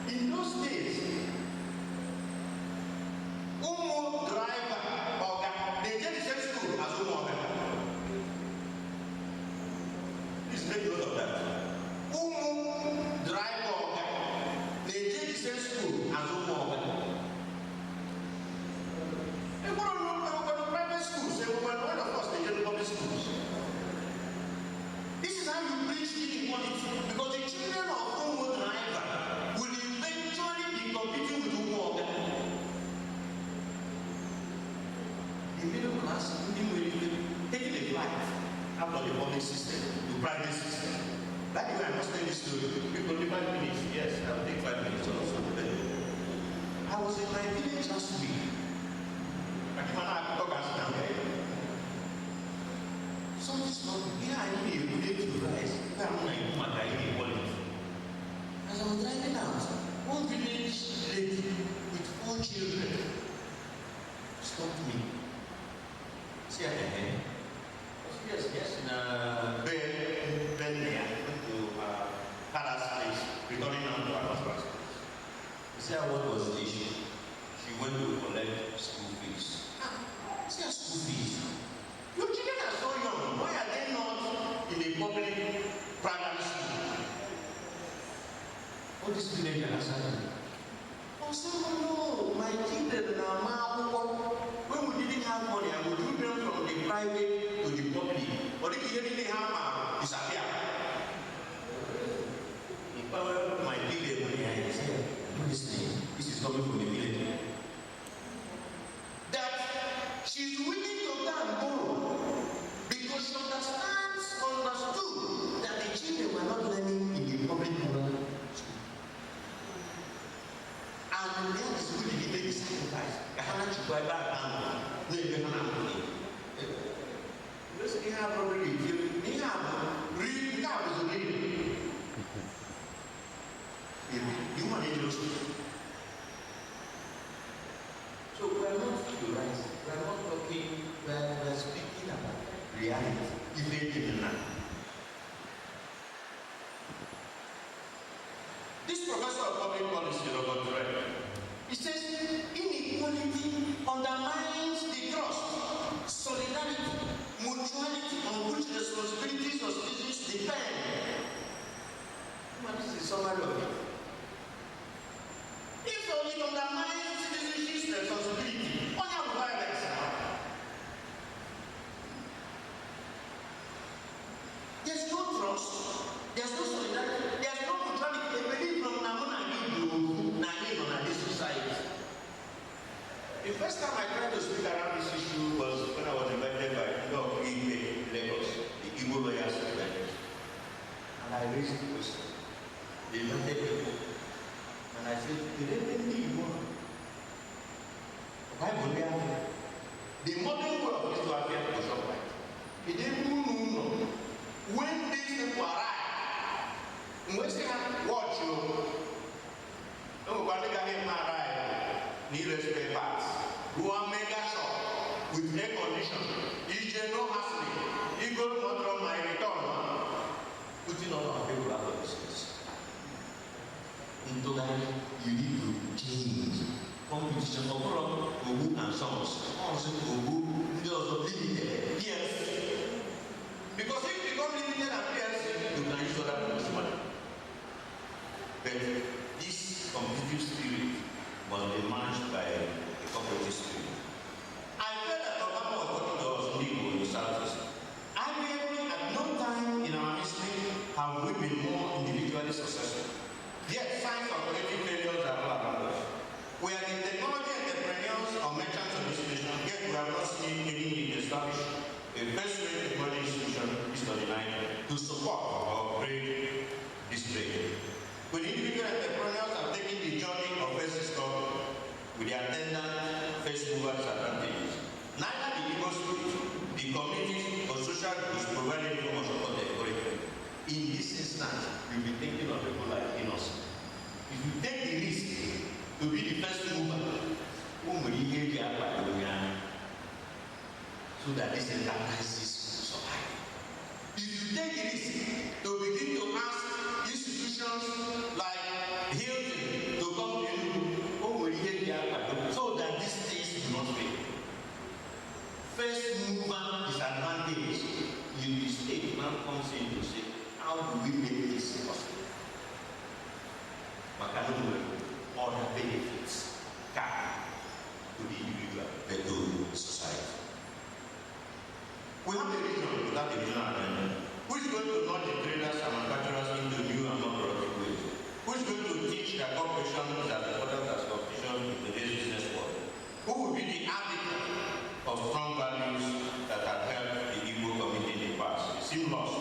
S4: in those days, Umu driver, they did the same school as Umu. not here. I need a day to rise. As I was driving out, one village lady with 4 children stopped me. See, yes, in Ben there, went to Palace Place, returning on to our husband. He said, what was the issue? She went to collect school fees. School fees. Your children are so young. Why are they not in a public primary school? What is village answered? Oh, so no, my children are now. When we didn't have money, I would do them from the private to the public. But if you didn't have disappear. If I were my children, I said, this is coming from the village. That she's willing to go and borrow because she understood that the children were not learning in the public school. And then the school did make the sacrifice. Kahana to buy back and no even money. Because they have probably they have really you want to so we are not theorizing, we are not talking, we are speaking about reality, even in that. This professor of public policy, Robert Drake, he says inequality undermines the trust, solidarity, mutuality on which responsibilities of citizens depend. What is the summary of it? If it undermines citizenship's responsibility, why have violence now? There's no trust, there's no solidarity, there's no mutuality. They believe from Namuna on this society. The first time I tried to speak around this issue was when I was invited by Lagos, the Igbo lawyers event. And I raised the question. They invited people. And I said, they didn't need more. Why would they have it? The modern way of this to appear to shop right. It didn't know. When these people arrive, when they have watch you, no one can arrive, needless pay parts. Go and make a shop with air condition. EJ no hassling. You go to my return. Putting on our people out of business. Into that, you need to change. Competition of Obu and Sons. Also, Obu, they also limited. Yes. Because if you become limited and PLC, you can use other people's money. But this competitive spirit must be managed by a cooperative spirit. I felt that Obama was talking to us in the Southeast. Arguably, at no time in our history have we been more individually successful. Yet, signs of collective failures are all around us. We are the technology entrepreneurs or merchants of this nation, yet we have not seen any need to establish a first-rate technology institution based on the line to support or upgrade this trade. When individual entrepreneurs are taking the journey of first discovery with the attendant first movers advantages, neither the Igbo spirit, the communities, or social groups provide any form of support or encouragement. In this instance, you'll be thinking of people like Innocent. If you take the risk to be the first mover, who will engage your so that this enterprises will survive? If you take the risk to begin to ask institutions like Hilton to come to you, who will engage your so that these things do not fail? First mover disadvantage, the state now comes in to say, how do we make this possible? All the benefits come to the individual, but to the society. We have a region without a regional agenda, who is going to nudge the traders and manufacturers into new and more productive ways, who is going to teach that corporation is as important as competition in today's business world, who will be the advocate of strong values that have helped the Igbo community in the past. They seem lost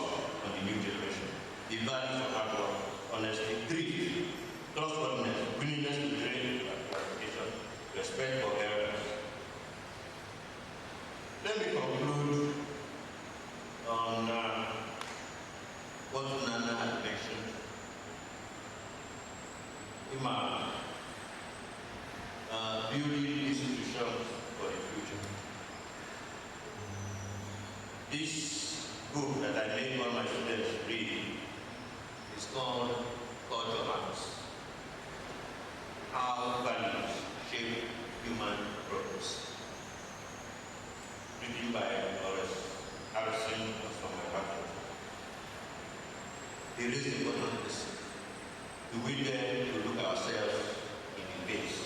S4: on the new generation. The values of hard work, honesty, thrift, trustworthiness, willingness to train, clarification, respect for elders. Let me conclude on This book that I make all my students read is called Culture Matters: How Values Shape Human Progress. Written by Lawrence Harrison from my faculty. It is important to we dare to look ourselves in the face,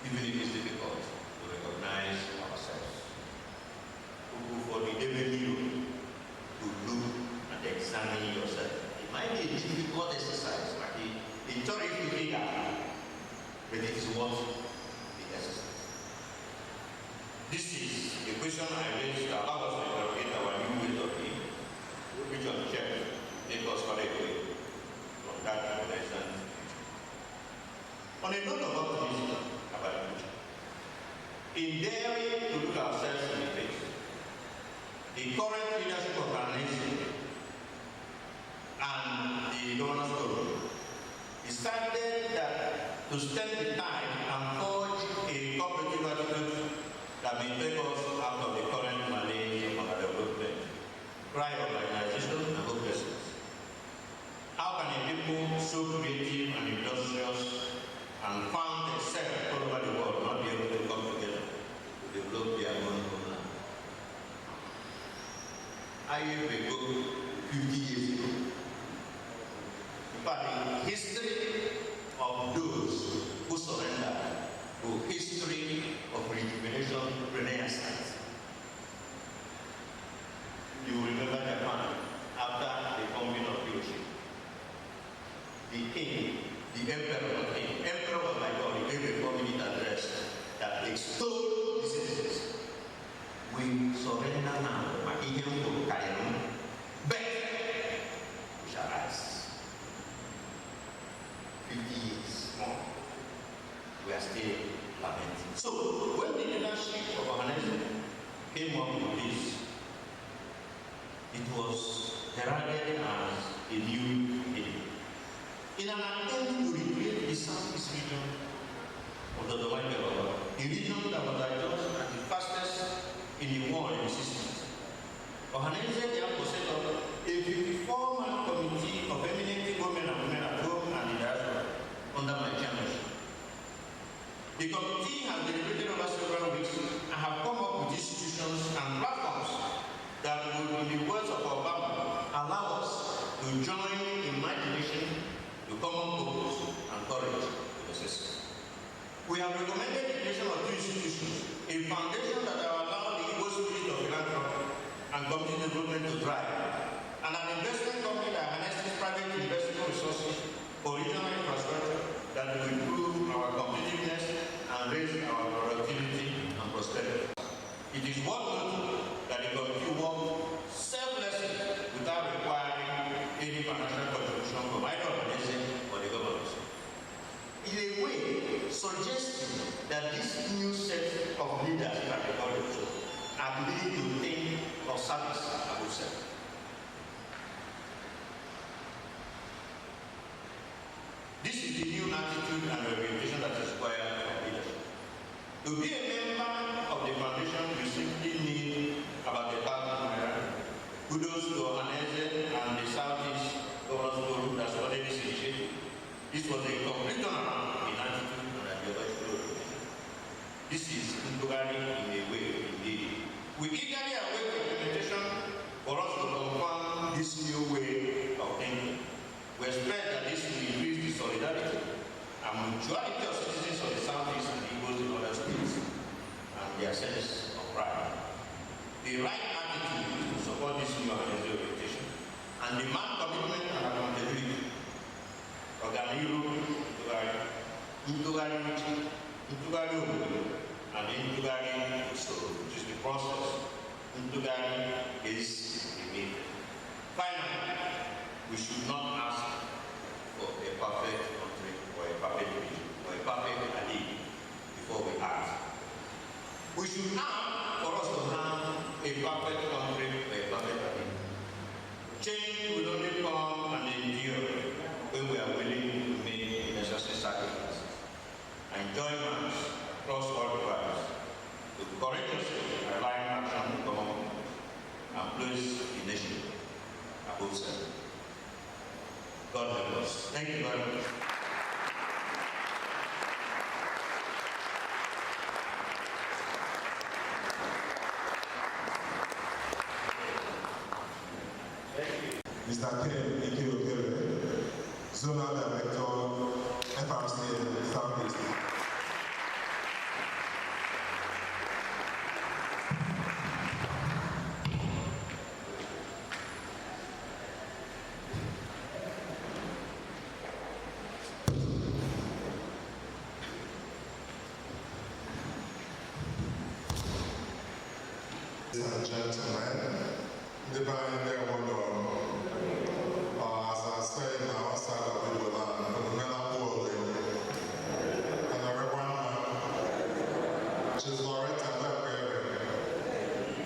S4: even if it's difficult to recognize ourselves. For the devil to look and examine yourself. It might be a difficult exercise, like a terrific act, but it is worth the exercise. This is a question I raised to allow us to interrogate our new ways of being, which on church make us far away from that pleasant future. On a note of optimism about the future, in daring to look ourselves in the face, the current leadership of our nation and the governors forum decided that to stem the tide and forge a cooperative attitude that may take us out of the current malaise of underdevelopment, cry of marginalization and hopelessness. How can a people so creative and industrious and found themselves all over the world not be able to come together to develop their own homeland? I have a book 50 years ago. But the history of those who surrender to history of rejuvenation, renaissance. You will remember Japan after the founding of Hiroshima. The king, the emperor was like God, he gave a 4-minute address that extolled the citizens. We surrender now, but we shall rise. 50 years more, we are still lamenting. So, when the leadership of Ohanezen came up with this, it was heralded as a new beginning. In an attempt to recreate the Southeast region of the domain of Yoruba, a region that was adjusted at the fastest in the world in the 60s. Ohanezen therefore set up a 54-man committee of eminent women and women at home and in diaspora under my chairmanship. The committee has deliberated over several weeks and have come up with institutions and platforms that will, in the words of Obama, allow us to join imagination to common purpose and courage to the system. We have recommended the creation of 2 institutions, a foundation that will allow the Igbo spirit of philanthropy and community development to thrive, and an investment company that harnesses private investment resources for regional infrastructure that will improve our competitiveness and raise our productivity and prosperity. It is worth noting that the committee worked selflessly without requiring any financial contribution from either organization or the government. In a way, suggesting that this new set of leaders that the government are willing to think of service above self. This is the new attitude and orientation that is required from leadership. To be a member of the foundation, you simply need about 1,000 naira. Kudos to Ohanezen and the Southeast Governors Forum that's already this initiative. This was a complete turnaround in attitude and ideological orientation. This is Ndugari in a way, indeed. We eagerly await the implementation for us to confirm this new way of thinking. We expect that this will increase the solidarity and mutuality of citizens of the Southeast and Igbos in other states and their sense of pride. The right attitude is to support this new orientation and demand commitment and accountability. Organiru, Ndugari, and Ndugari so, which is the process. Ndugari is the method. Finally, we should not ask for a perfect country or a perfect region or a perfect ally before we act. We should act for us to have a perfect country or a perfect ally. Change will only come and endure when we are willing to make necessary sacrifices and join hands across all divides to courageously align action to common goals.
S3: Mr. Ken Ike-Okere, Zonal Director, FRCN Southeast. Ladies and gentlemen, the band there as I say now, outside of the land, the Mela and everyone, she's Loretta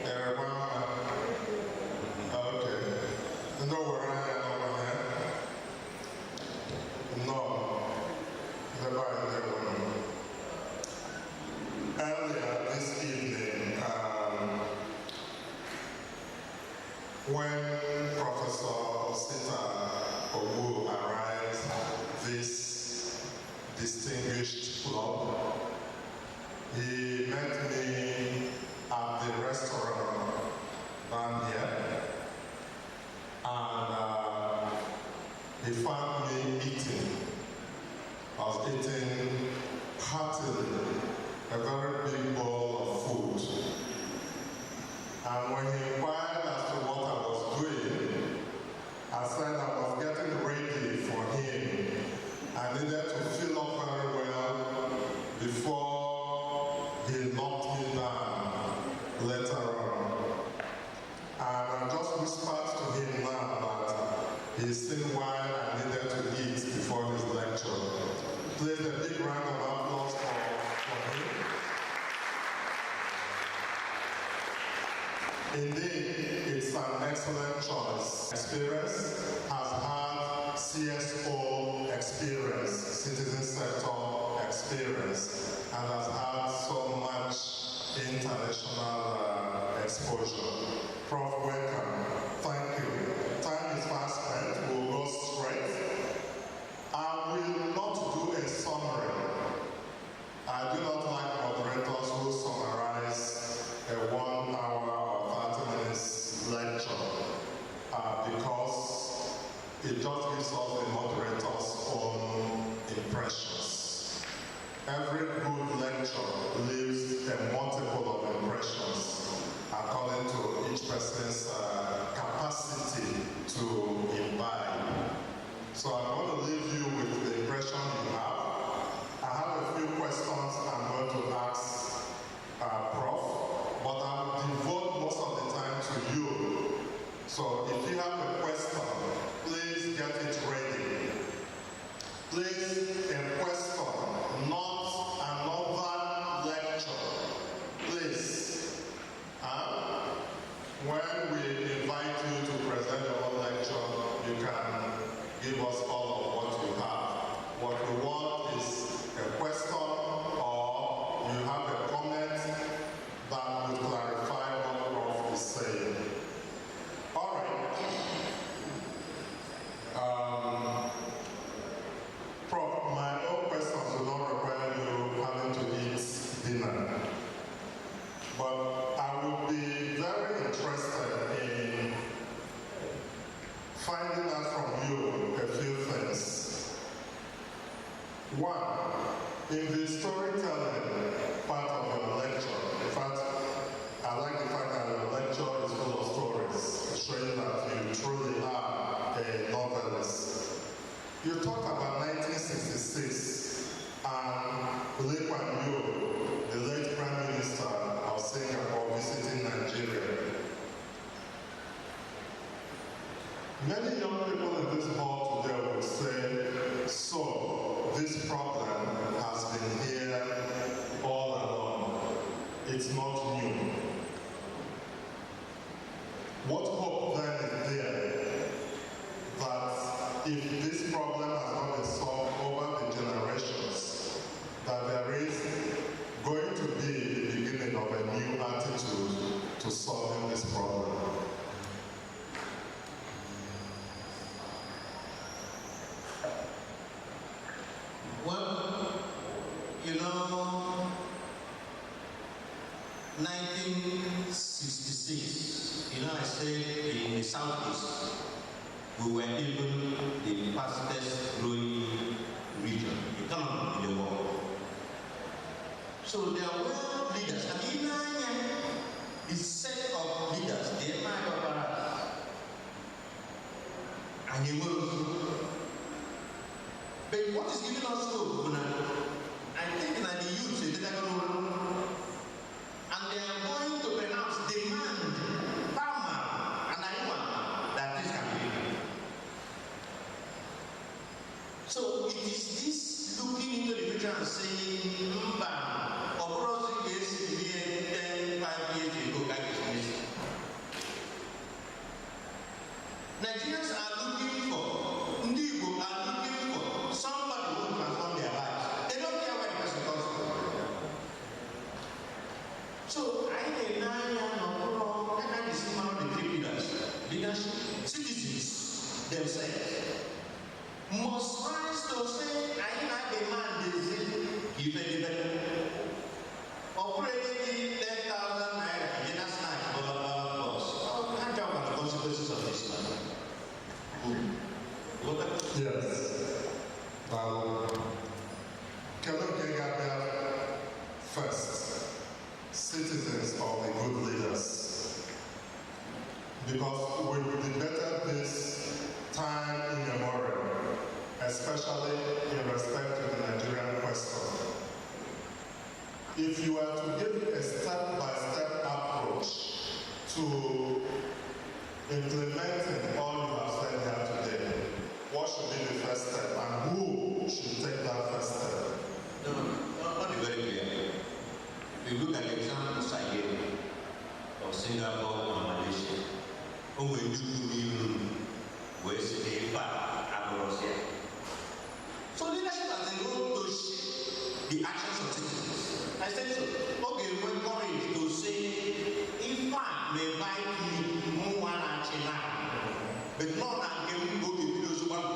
S3: everyone, okay, no where I am over here, no, the band there earlier this evening, when Professor Osita Owu arrived this distinguished club, he met me at the restaurant down here, and he found me eating. I was eating heartily a very big bowl of food. And when he inquired as to what I was doing, I said I was getting ready for him. I needed to fill up very well before he knocked me down later on. And I just whispered to him now that he's seen why I needed to eat before his lecture. Please, a big round of applause for him. Indeed, it's an excellent choice. Experience has had CSO experience, citizen sector experience, and has had so much international exposure. Prof, welcome. Thank you. Time is fast spent. We'll go straight. I will not do a summary. I do not like moderators who summarize a 1 hour lecture because it just gives us the moderator's own impressions. Every good lecture leaves a multiple of impressions according to each person's capacity to imbibe. So I'm going to leave you with the impression you have. I have a few questions I'm going to ask Prof, but I'll devote most of the time to you. So if you have a question, please get it ready. Please, a question, not another lecture. Please. When we invite you to present your own lecture, you can give us all of what you have. What we want is a question or you have a comment that would clarify what Prof is saying. All right. Prof, my own questions will not require you having to eat dinner. But I would be very interested in finding out from you a few things. One, in the storytelling part of your lecture, in fact, I like the fact that your lecture is full of stories, showing that you truly are a novelist. You talked about 1966 and Lee Kuan Yew, the late Prime Minister of Singapore, visiting Nigeria. Many young people in this hall today would say, so this problem has been here all along. It's not new. What hope then is there that if this problem has not been solved over the generations, that there is going to be the beginning of a new attitude to solving this problem?
S4: Well, you know, 1966, I stayed in the Southeast. We were even the fastest growing region, economy in the world. So there were leaders, and in the set of leaders, they might have and he will. But what is giving us hope? I think that the youth, they don't know. And they are going to perhaps demand power and anyone that this can be done. So it is this looking into the future and saying, or crossing this 10, 5 years ago, Nigerians are looking for, Ndigo are looking for somebody who can transform their lives. They don't care where the person comes from. So I think now, I can see one of the three pillars. Leadership, citizens themselves must rise to say, I demand this, give a debate. Operating 10,000 naira, dinner snack, boss. How can you about the consequences of this man?
S3: Yes. Cannot get there first. Citizens are the good leaders. Because we debated this time immemorial, especially in respect to the Nigerian question. If you were to give a step-by-step approach to implementing all you have said here today, what should be the first step and who should take that first step?
S4: No, not very clear. If you look at the examples I gave of Singapore and Malaysia, when we do West Asia, so leadership has a role to shape the actions of citizens. I said so. Okay, we're encouraged to say, if I may buy me more but not that can go to those one.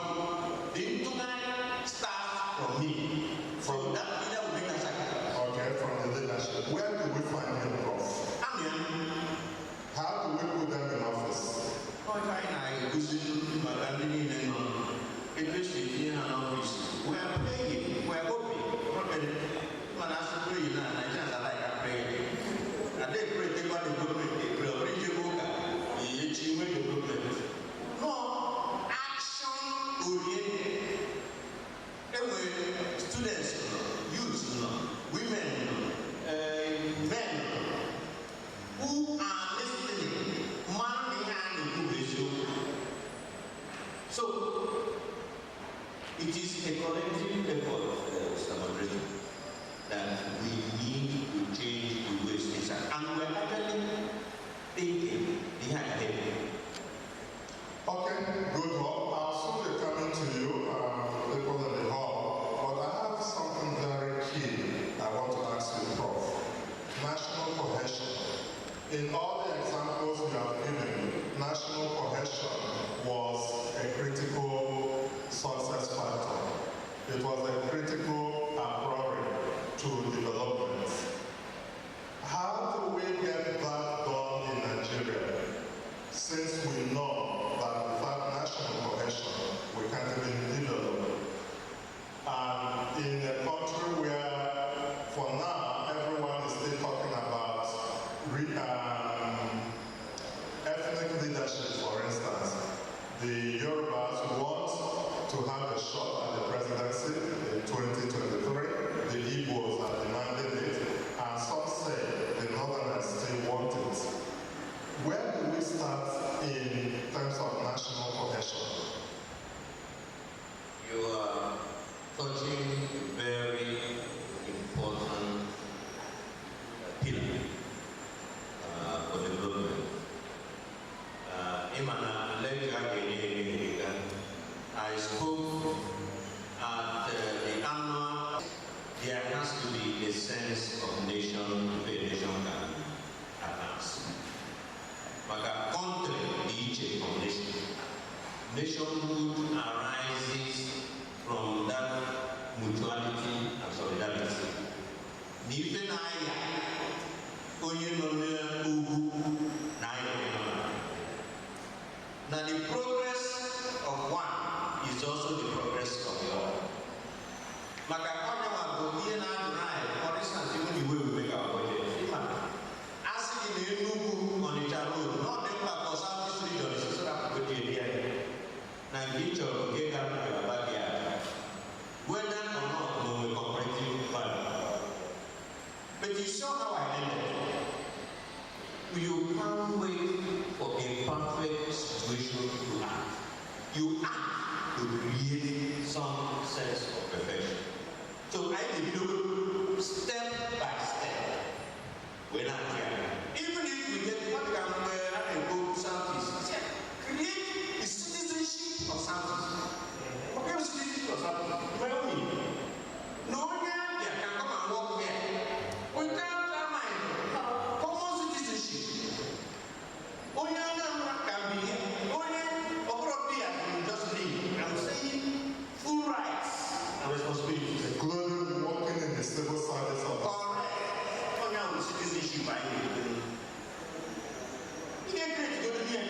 S4: The internet starts from me. From that leader will bring us back.
S3: Okay, from the leadership. Where do we find him, Prof? How do we put them in office?
S4: We are praying, we are hoping. When I say praying, Nigerians are like I'm praying. And they pray, they got the government, they pray, they achieve the government. No, action oriented. Anyway, students, youth, women, men who are listening, man behind the good. So, it is a collective effort, Mr. Moderator, that we need to change the way things are. And we're actually thinking behind it.
S3: Okay, good one. I'll soon be coming to you, people in the hall, but I have something very key I want to ask you, Prof. National cohesion. In all the examples you have given, national cohesion was a critical success factor. It was a critical approach to development. How do we get that done in Nigeria? Since we know that without national cohesion, we can't even develop. And in a country where, for now, everyone is still talking about ethnic leadership, for instance, the Yorubas want to have a shot at the presidency in 2023. The Igbos are demanding it, and some say the Northerners still want it. Where do we start in terms of national cohesion?
S4: You are touching a very important pillar for development. I spoke at the annual. There has to be a sense of nation if a nation can advance. But a country needs a nation. Nationhood arises from that mutuality and solidarity. Nife naya, onye nọ n'ugwu naya. Now the progress can't wait for a perfect situation to act. You act to create some sense of perfection. So I develop step by step. When I'm here, even if we get what can go Southeast, create the citizenship of Southeast. Okay, citizenship of Southeast. Well, no one here can come and work here. We can't have common citizenship. Only can be here. Only Okorobia can just leave. I'm saying full rights and responsibilities.
S3: Including working in the civil service of the
S4: citizenship, I mean. You get great to go to the end.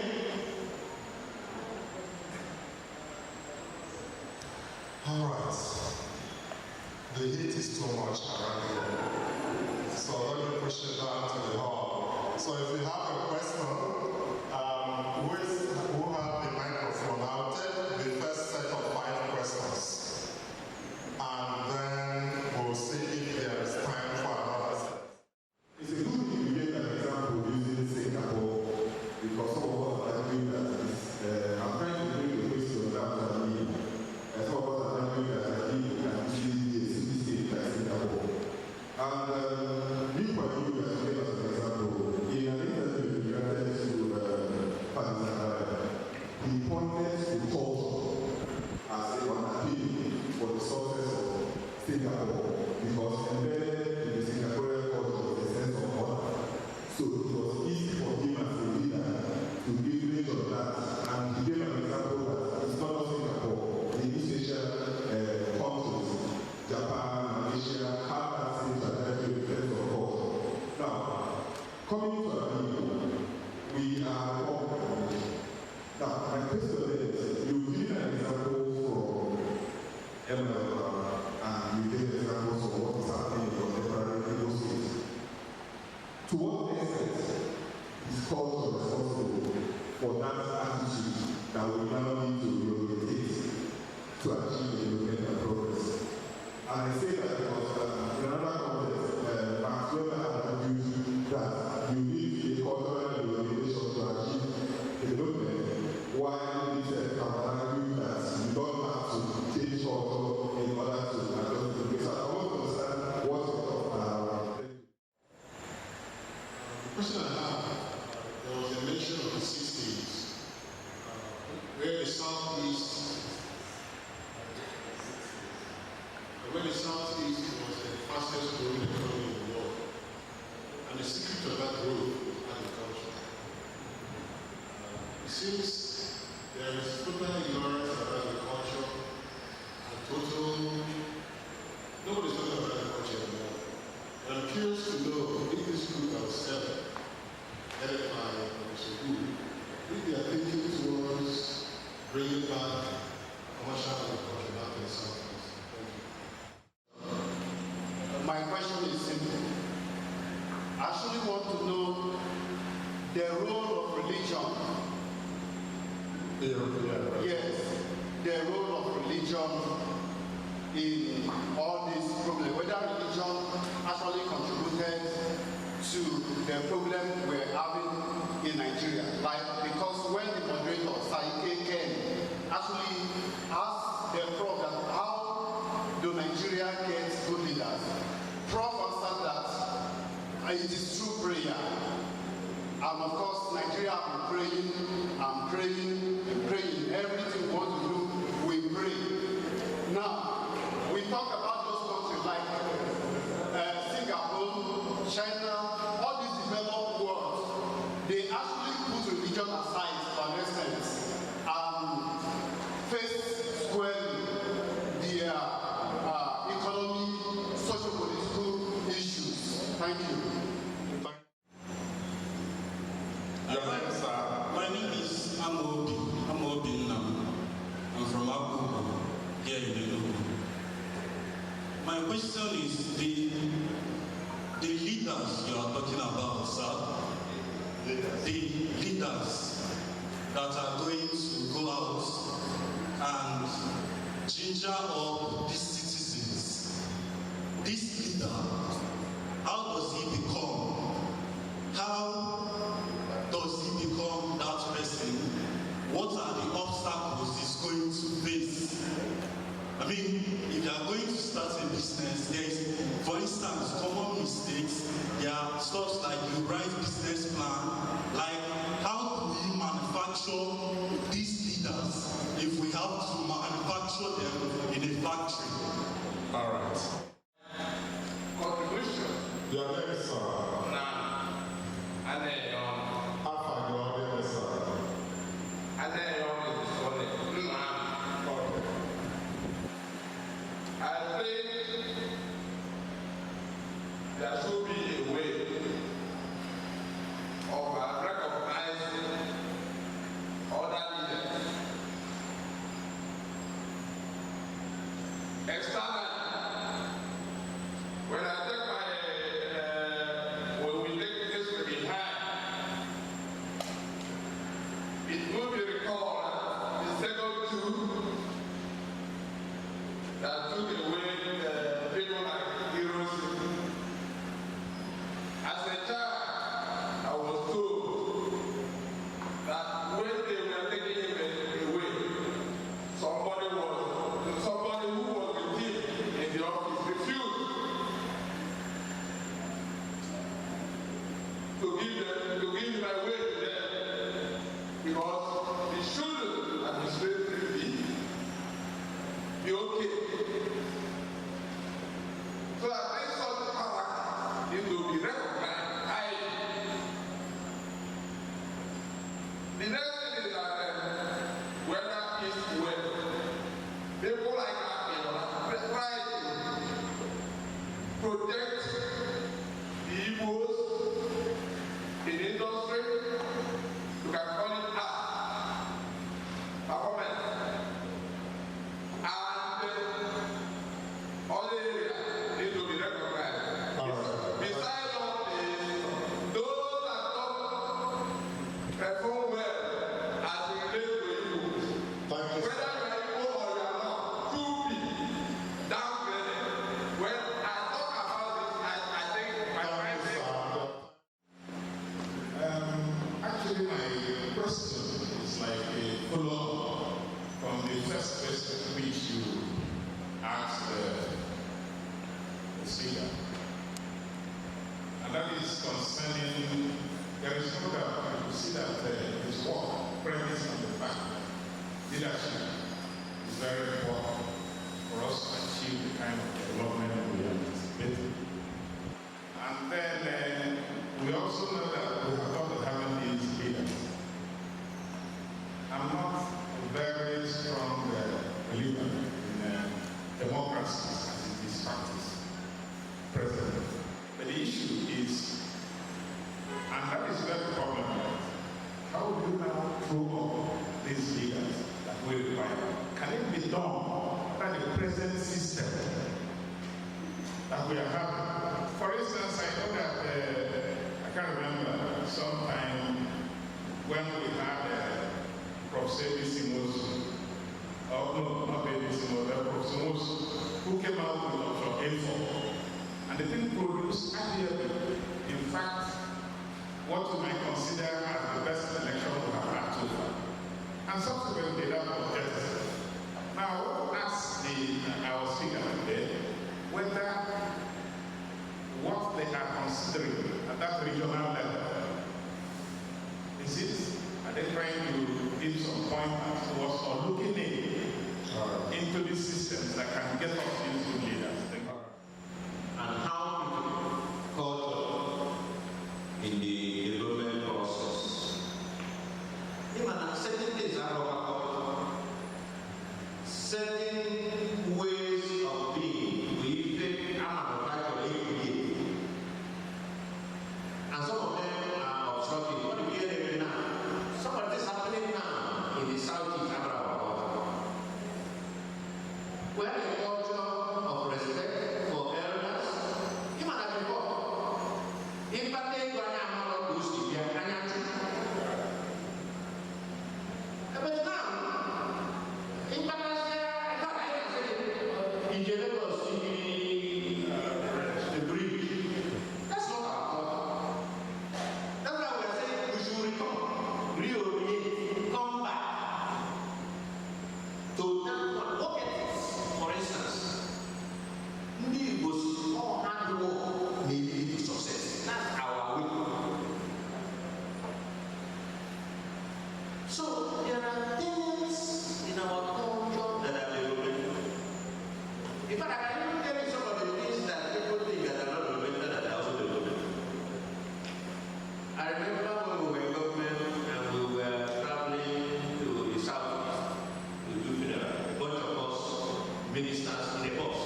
S3: All right. The heat is too much around here. So let me push it down to the hall. So if you have a question, who have the microphone? I'll take the first set of 5 questions. And then we'll see if there is time for another set.
S5: It's a good thing to get an example using Singapore because some of us are doing that. I'm trying to bring the question down to me. Some of us are doing that. I think we can easily be a city state like Singapore. And Newport, you guys gave us an example. In an interview we granted to he pointed to culture as an appeal for the success of Singapore because embedded in the Singaporean culture was a sense of honor. So it was easy for him as a leader to leverage on that. And he gave an example that it's not just Singapore, the East Asian countries, Japan, Malaysia, have that same trajectory in terms of culture. Now, coming to our people, we are all now, my question is, you give an example from ML and you give examples of what is happening in contemporary Igbo states. To what extent is culture responsible for that attitude that we now need to reorientate to achieve development and progress? And I say that because in another context, Max Weber had argued that you need a cultural reorientation to achieve development. Why this can argue that you don't have to change culture in order to adjust the place. I want to understand what you're talking about.
S1: The question I have, there was a mention of the 60s, where the Southeast was the fastest growing economy in the world. And the secret of that growth was agriculture. It seems there is total ignorance about agriculture and nobody's talking about agriculture anymore. And I'm curious to know if this group I was selling, headed by Mr. Wu, if they are thinking towards bringing back commercial agriculture back in the Southeast. Thank you.
S6: My question is simple. I actually want to know the role of religion. Yes, the role of religion in all these problems, whether religion actually contributed to the problem we're having in Nigeria. Like, because when the moderator, Saike Ken, actually asked the prof that how do Nigeria get good leaders? Prof answered that it is through prayer. And of course, Nigeria have been praying and praying and praying. Everything we want to do, we pray. Now, we talk about those countries like Singapore, China, all these developed world. They actually put religion aside to an extent and face squarely their economic, socio-political issues. Thank you.
S7: My name is Amobi Nam. I'm from Akubu, here in Enugu. My question is the leaders you are talking about, sir. The leaders that are going to go out and ginger up these citizens. This leader, how does he become? How
S2: The next thing is that whether east, west, people like us try to protect the Igbos in industry. You can call it art, performance, and other areas need to be recognized. Besides all this, those that don't perform well as it relates to Igbos, whether you are Igbo or you are not, should be downgraded. When I talk about this, I think my friend said,
S8: Actually, my question is like a follow-up from the first question which you asked the speaker. And that is concerning, there is no doubt you see that his work premise on the fact that leadership is very important for us to achieve the kind of development we anticipate. And then we also know that we have got to have these leaders. I'm not a very strong believer in democracy as it is practiced presently. But the issue is, and that is very problematic, how do you now throw up these leaders that we require? Can it be done by the present system that we are having? For instance, I know that I can't remember sometime when we had Professor Simosu, no, not Baby Simosu, Professor Simosu, who came out with Dr. Info. And the thing produced ideally, in fact, what we might consider as the best election we have had so far. And subsequently, that was just. Now, I want to ask our speaker today whether what they are considering at that regional level, is it, are they trying to give some pointers to us or looking into these systems that can get us into leaders?
S4: And how culture in the development process. Even certain things are about certain ways of being. We think I'm a factor and some of them are obstructive. What do you hear now? Some of this happening now in the southeast Abraham. Where the culture of respect for elders, you might have before. In fact, they go and do see their but now, in fact, I thought I said in Lagos, the bridge. That's not our fault. That's why we are saying we should return, reorient, come back to that one. Look at this, for instance. Ndị Igbo all hard work may lead to success. That's our way. So there are things in our culture that are developing. In fact, I can even tell you some of the things that people think that are not developing that are also developing. I remember when we were in government and we were traveling to the southeast to do funeral. A bunch of us ministers in a bus.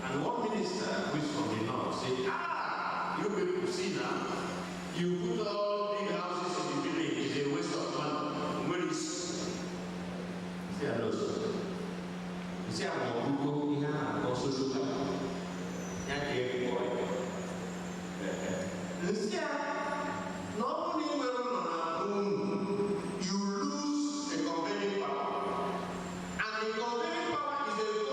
S4: And one minister who is from the north said, you people see now, you put all big houses in the village, it's a waste of money. Where is? He said, no, sir. He said, I'm going to go here also show up. He boy. He said, normally when you're on a room, you lose a conveying power. And the conveying power is a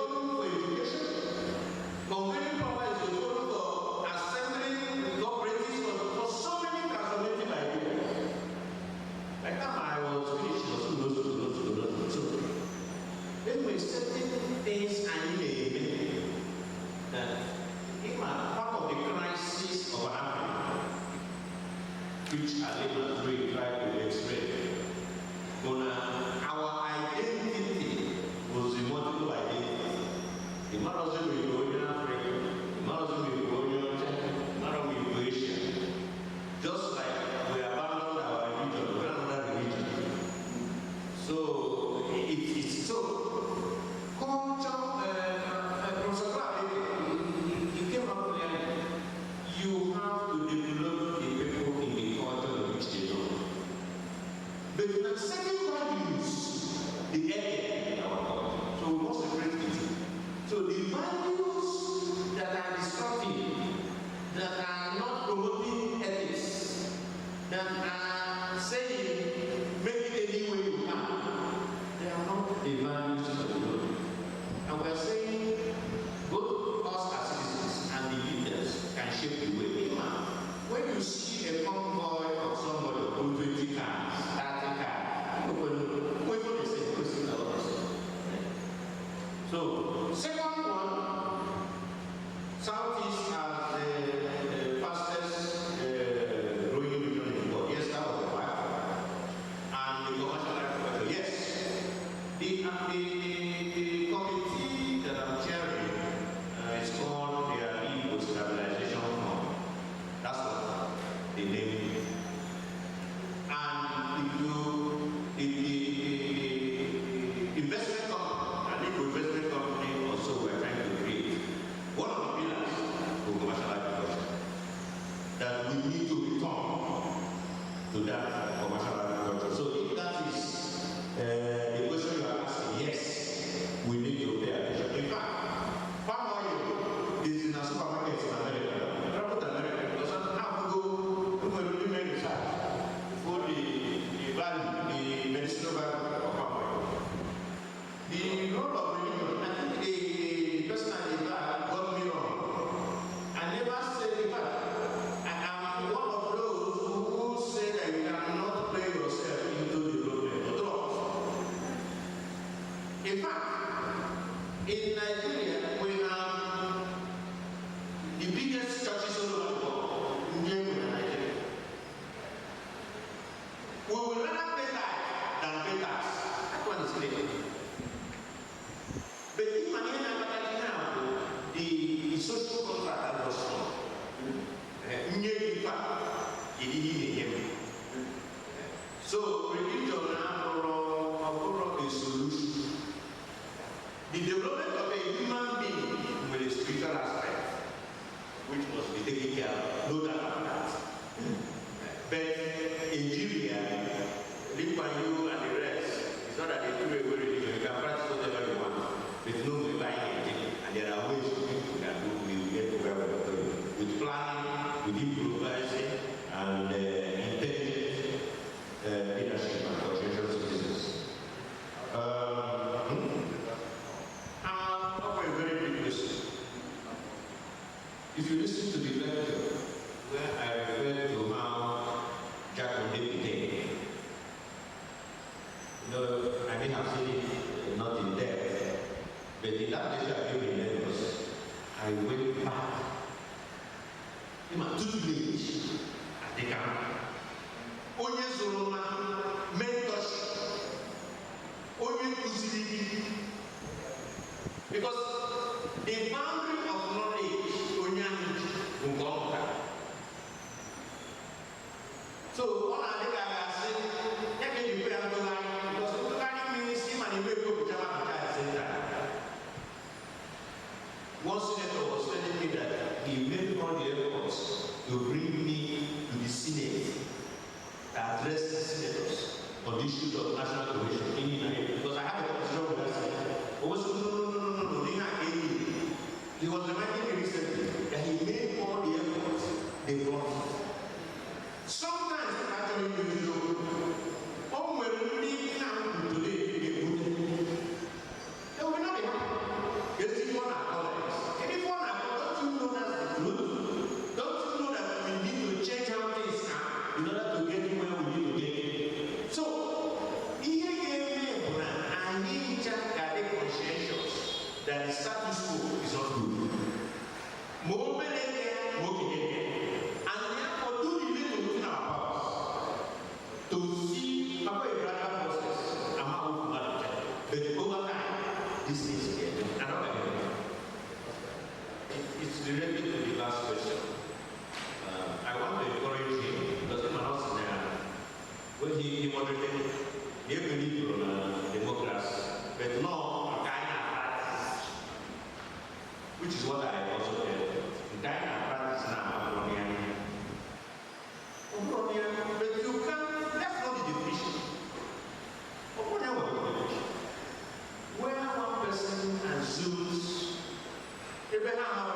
S4: We will rather pay tax than pay tax. That one is clear. But if money now, the social contract that was strong. So religion now a solution. The development of a human being with a spiritual aspect, which must be taken care of, no doubt about that. But in Nigeria, Lee Kuan Yew and the rest, it's not that they threw away religion. You can practice whatever you want, but no way buying anything. And there are ways people can do. We will get to where we are going with planning, with improvising, and intelligent leadership and conscientious citizens. A very big question. If you listen to the lecture where I referred to how Jacob David, I may have seen it not in depth, but in that lecture I gave in Lagos, I went back. In my 2 village at the camp. Onye Zoroma, mentorship, Onye Kusiri. Because the boundary of knowledge, Onye Ngonga. So, all I think I said, let me be prayer to line, because Utokani means him and he will go to Jama at the same time. One senator was telling me that he made all the efforts to bring me to the Senate to address the senators on the issues of national cohesion. Because I have a conversation with that senator. No, he was reminding me recently that he made all the efforts they brought. Sometimes, actually, you know, when we need now today, they will not be happy. Yes, if one are colleagues. And if one are colleagues, don't you know that's the truth? Don't you know that we need to change how things are in order to get where we need to get? So, here I need to be conscientious that the status quo is not good. More and therefore do the little within our powers to see how a gradual process and how we manage it. But over time, this is here. It's related to the last question. I want to encourage him because I'm not there. When he moderated, he believed in democracy, but no practice, which is what I also did. Practice now, but you can't, that's not the definition. Where one person assumes Abraham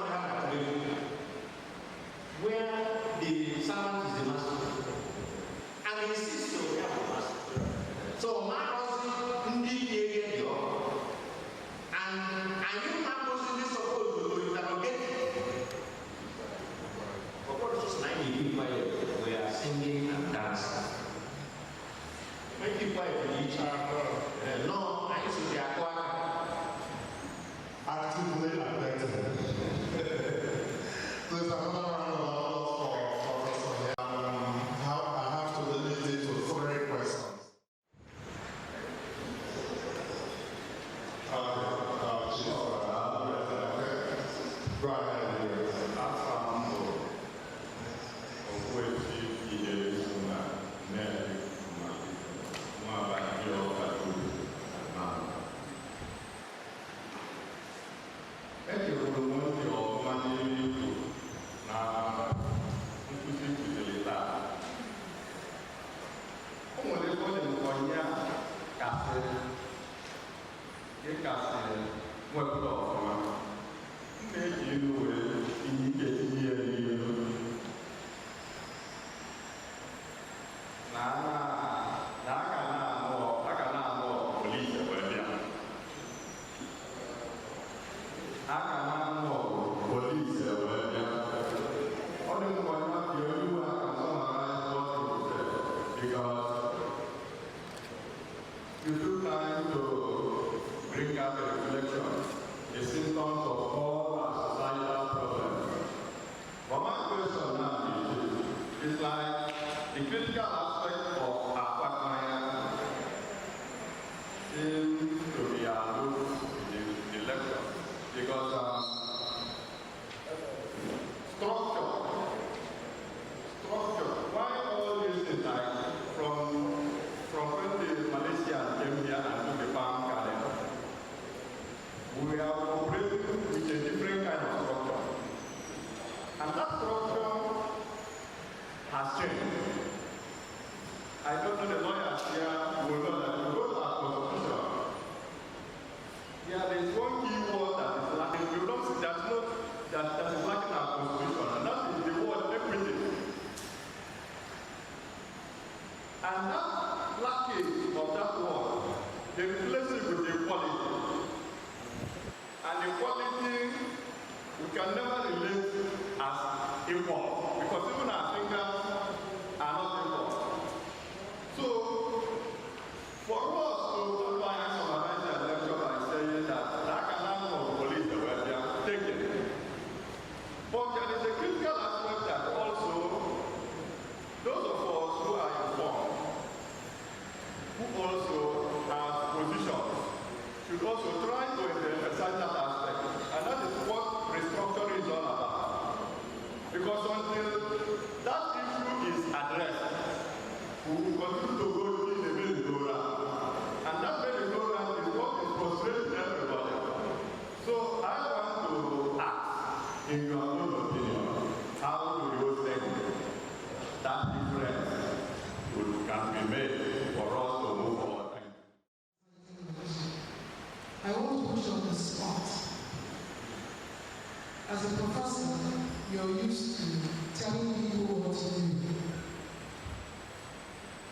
S4: where the servant is the master, and he insists to have the master. So my husband did the and you my husband is supposed to interrogate. Of course, just 90 people we are singing and dancing. When people in each other, no, I used to be
S5: actively affected. So it's another round of applause for Professor here. I have to limit it to 3 questions. Go ahead.
S8: You took time to bring up a reflection, a symptom of all our societal problems
S6: bracket of that word, they replace it with equality. And equality, we can never relate as equal, because even our fingers are not equal. So, for us to try and summarize the lecture by saying that cannot of police the way they are taken. But there is a critical aspect that also those of us who are informed, who also have positions, should also try to emphasize that aspect. And that is what restructuring is all about. Because until that issue is addressed, we will continue to go in the merry-go-round. And that merry-go-round is what is frustrating everybody. So I want to ask, in your own opinion, how do you think that difference can be made for us to move forward?
S9: I want to put you on the spot. As a professor, you're used to telling people what to do.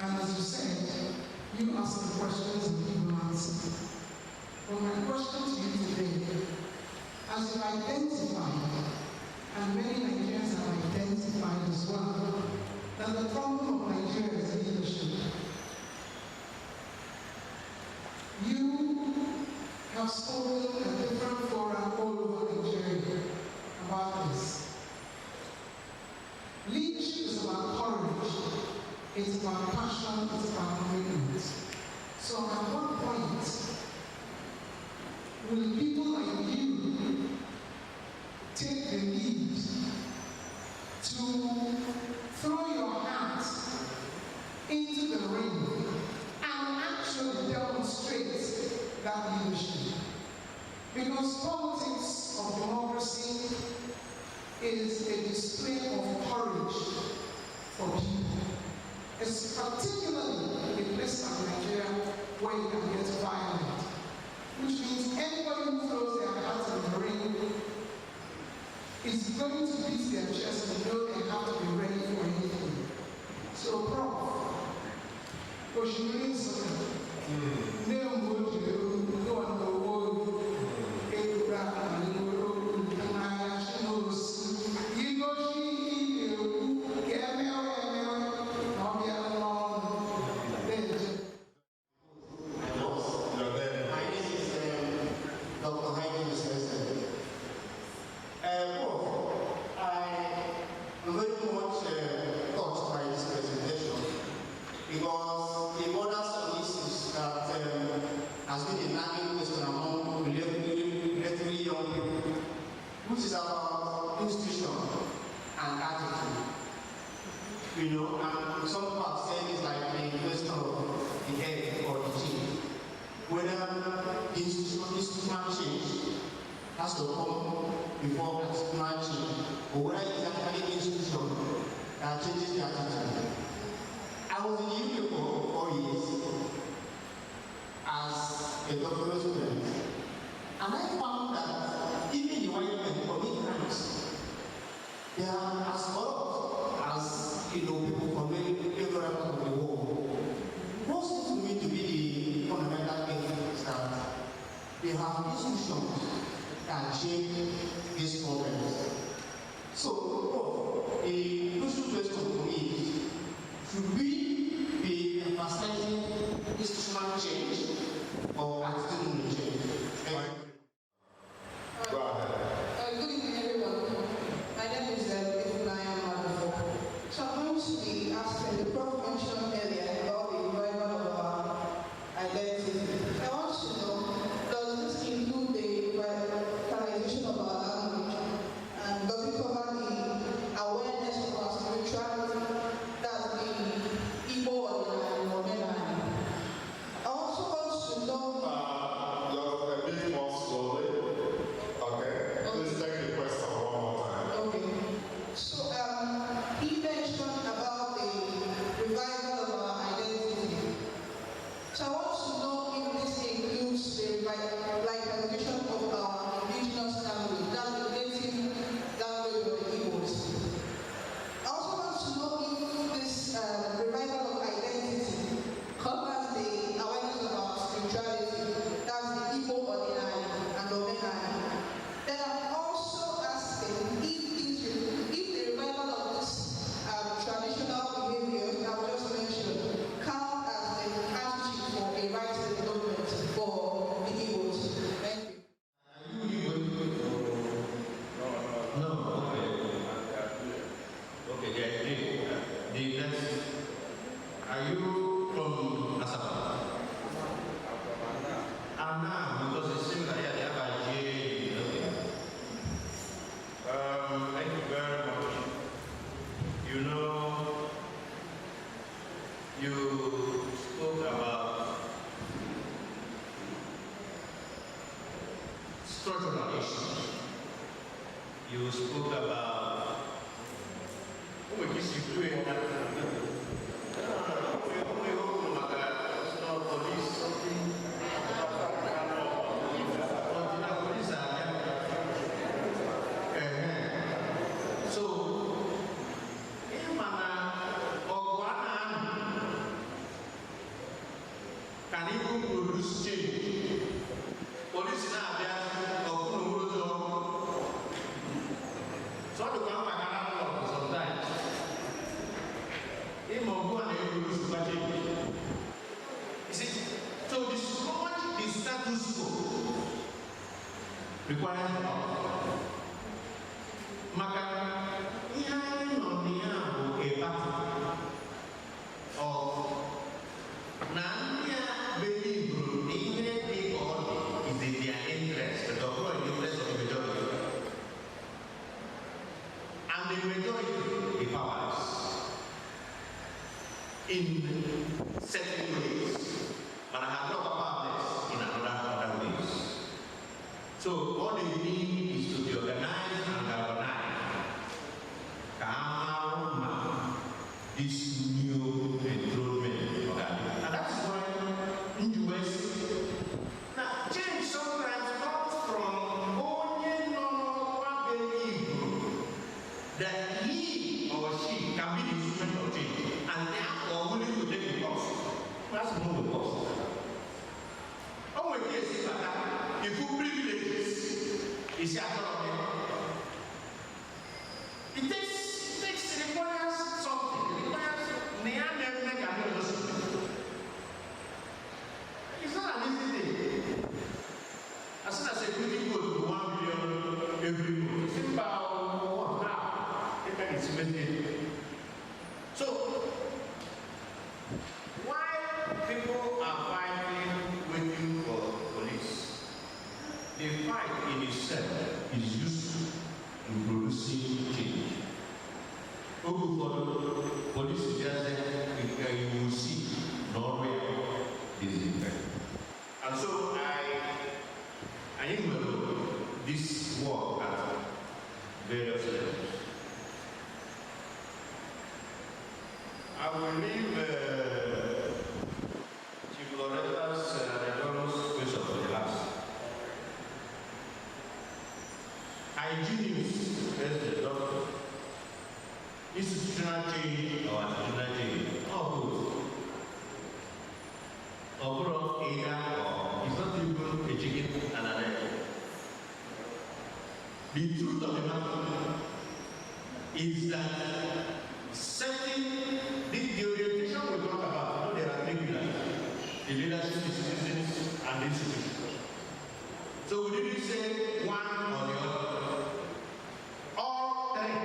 S9: And as you said, you ask the questions and people answer. But my question to you today, as you identified, and many Nigerians have identified as well, that the problem of Nigeria is leadership. You have spoken at different fora all over Nigeria about this. Leadership is about courage, it's about passion, it's about commitment. So at what point will people like you take the lead to throw your hat into the ring and actually demonstrate that leadership? Because politics of democracy is a display of courage for people. It's particularly in a place like Nigeria where you can get violent, which means anybody who throws their hat in the ring is going to beat their chest and know they have to be ready for anything. So, Prof, Oshimiri Soka,
S10: awareness of structural issues. You spoke about can even produce change. Police now they are so the one I sometimes. You see, so the status quo requires a lot. Maka behind on the a battle of Nanya believe even if God is in their interest, the interest of the majority. And the majority the powers in certain ways, but I have no powerless in other ways. So what they need is to be organized and galvanized. This new enrollment organization. And that's why in the US, now change sometimes comes from only one belief that he or she can be the instrument of change and therefore willing to take the cost. That's not the cost. Oh, when you see that, if you privileges, it's your autonomy. It requires something. It requires it's not an easy thing. As soon as a equity go to 1 billion every month, it's about now. It's amazing. So, while people are fighting, waiting for police, the fight in itself is useful in producing change. Who for police is just there, you will see nowhere is effect. And so I envelop this work at various levels. I will leave Chief Loretta's question for the last. Hygienists, as the doctor. Institutional change or institutional change, good. Overall, either is not even a chicken and an egg. The truth of the matter is that setting the orientation we talk about, there are three pillars: the leadership, institutions, and the institutions. So we didn't say one or the other. All three.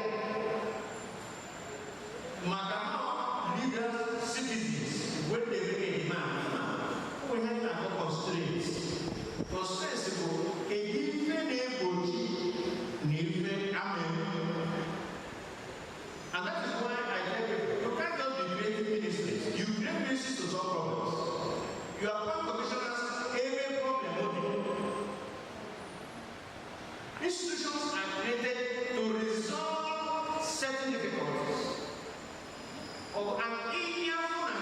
S10: Madam, leaders, citizens, when they make a demand, we have no constraints. Constraints go, a given and that is why I tell you, you can't just be creating ministries. You create ministries to solve problems. You appoint commissioners, every problem. Institutions are created to resolve certain difficulties. Of an Indian and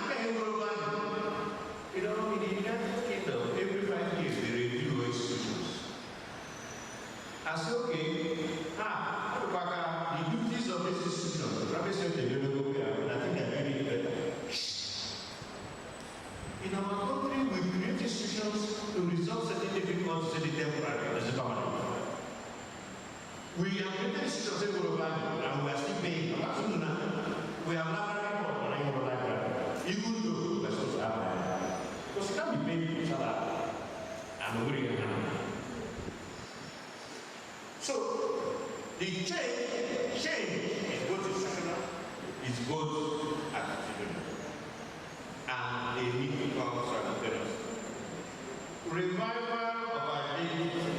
S10: you know, in the United Kingdom, every 5 years they review institutions. I say, okay, the duties of this institution, the private sector, I think they're very better. In our country, we create institutions to resolve certain difficulties in the temporary as a permanent. We have created institutions and we are still paying. We have not even though we're supposed to have that. Because you can't be paying for that and worrying about it. So, the change is both institutional, is both attitudinal, and they need to come simultaneously. Revival of identity.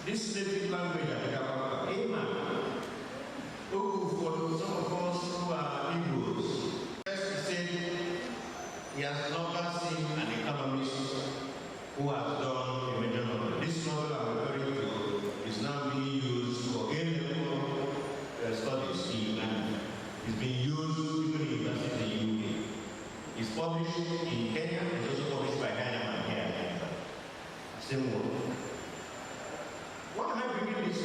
S10: This native language that we have about Amen. For some of us who are Igbos, he has never seen an economist who has done a major novel. This novel I'm referring to is now being used for A-level studies in Uganda. It's being used even in universities in UK. It's published in Kenya, it's also published by Heinemann here in Canada. Same word. What am I bringing this to?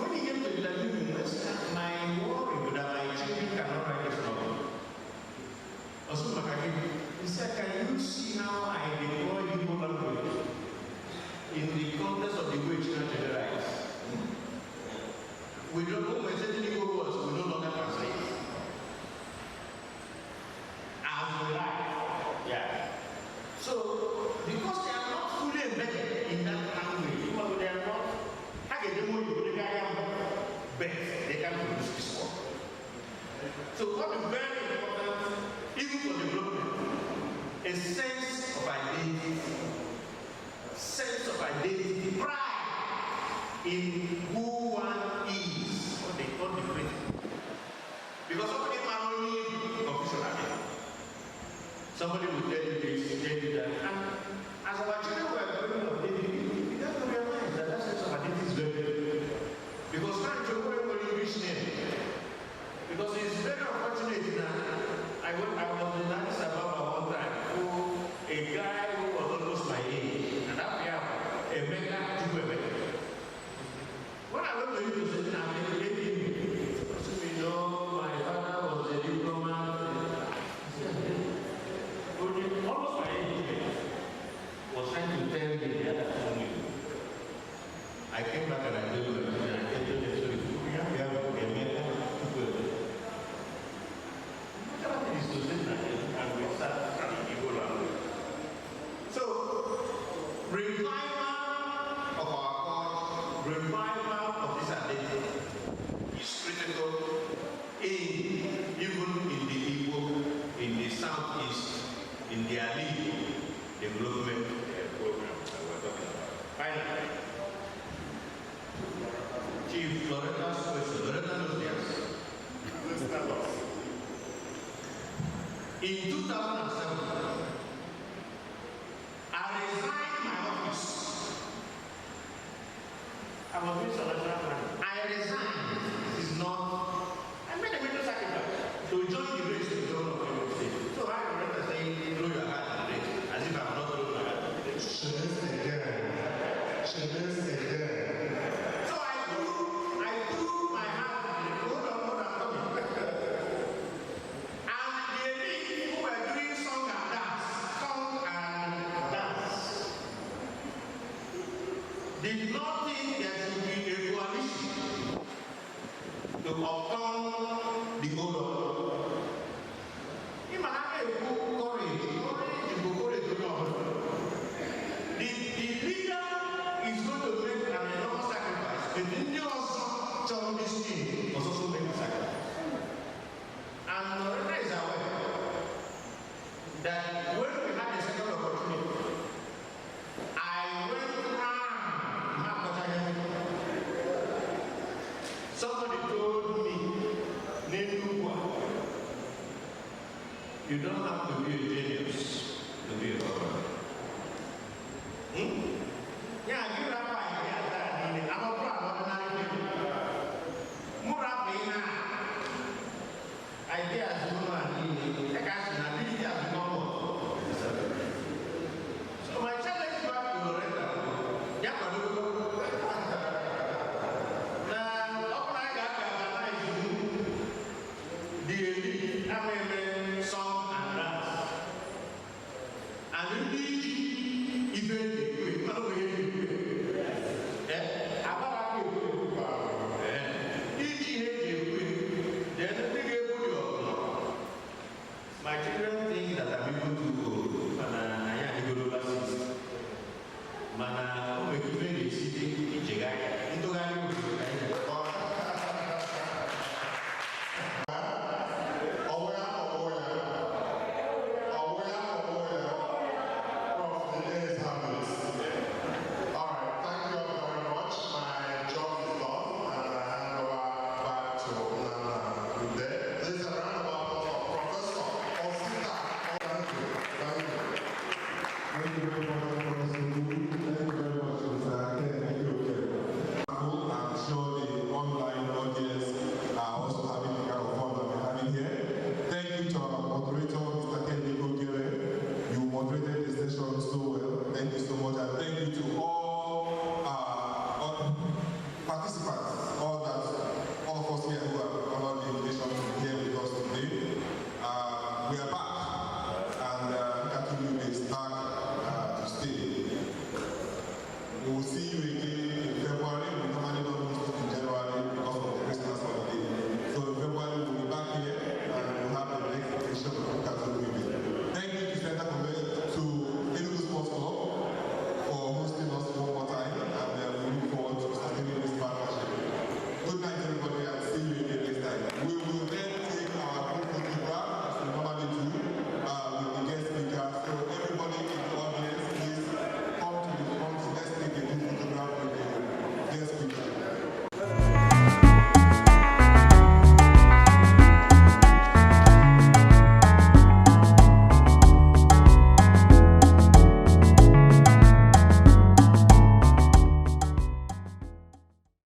S10: When he came to the University, my worry that my children cannot write this novel. Also, he said, can you see how I deploy Igbo language in the context of the way children write? We don't know when certain Igbo words we no longer translate. As we write. Yeah. So, because they are not fully embedded in that language, they are not, how can they move you? But they can produce this work. So what is very important, even for development, a sense of identity, pride in who one is, what they call the great. Because somebody can only confusion. Somebody will tell you this, tell you that. And as our children were growing up, we got to realize that sense of identity is very good. Because now it's a very English name. Because it's very unfortunate that I was in Addis Ababa one time, a guy who was almost my age, and I have a mega Chukwemeka. When I went to him to say, I'm educating you. So you know, my father was a diplomat. Almost my age was trying to tell me the other thing. I came back and I told him, revival of our God, revival of this identity is critical even in the Igbo, in the Southeast, in their legal development program that we're talking about. Finally, Chief Loretta's question. Loretta knows the answer. In 2007, I resigned my office. I was doing some national planning. I resigned. This is not. I made a major sacrifice to join the race to the government of Imo State. So I remember saying, throw your heart in the race, as if I'm not throwing my heart in the race. So I threw my heart in the race. Hold on, coming. And the elite who were doing song and dance, did not think there should be a coalition to upturn the whole of it. The leader is going to make an enormous sacrifice. The Indian also this thing was also making a sacrifice. And Loretta is aware that when we had the second opportunity, I went around. Somebody told me, you don't have to be a genius to be a governor. Yeah, you are right. I'm a problem. Ideas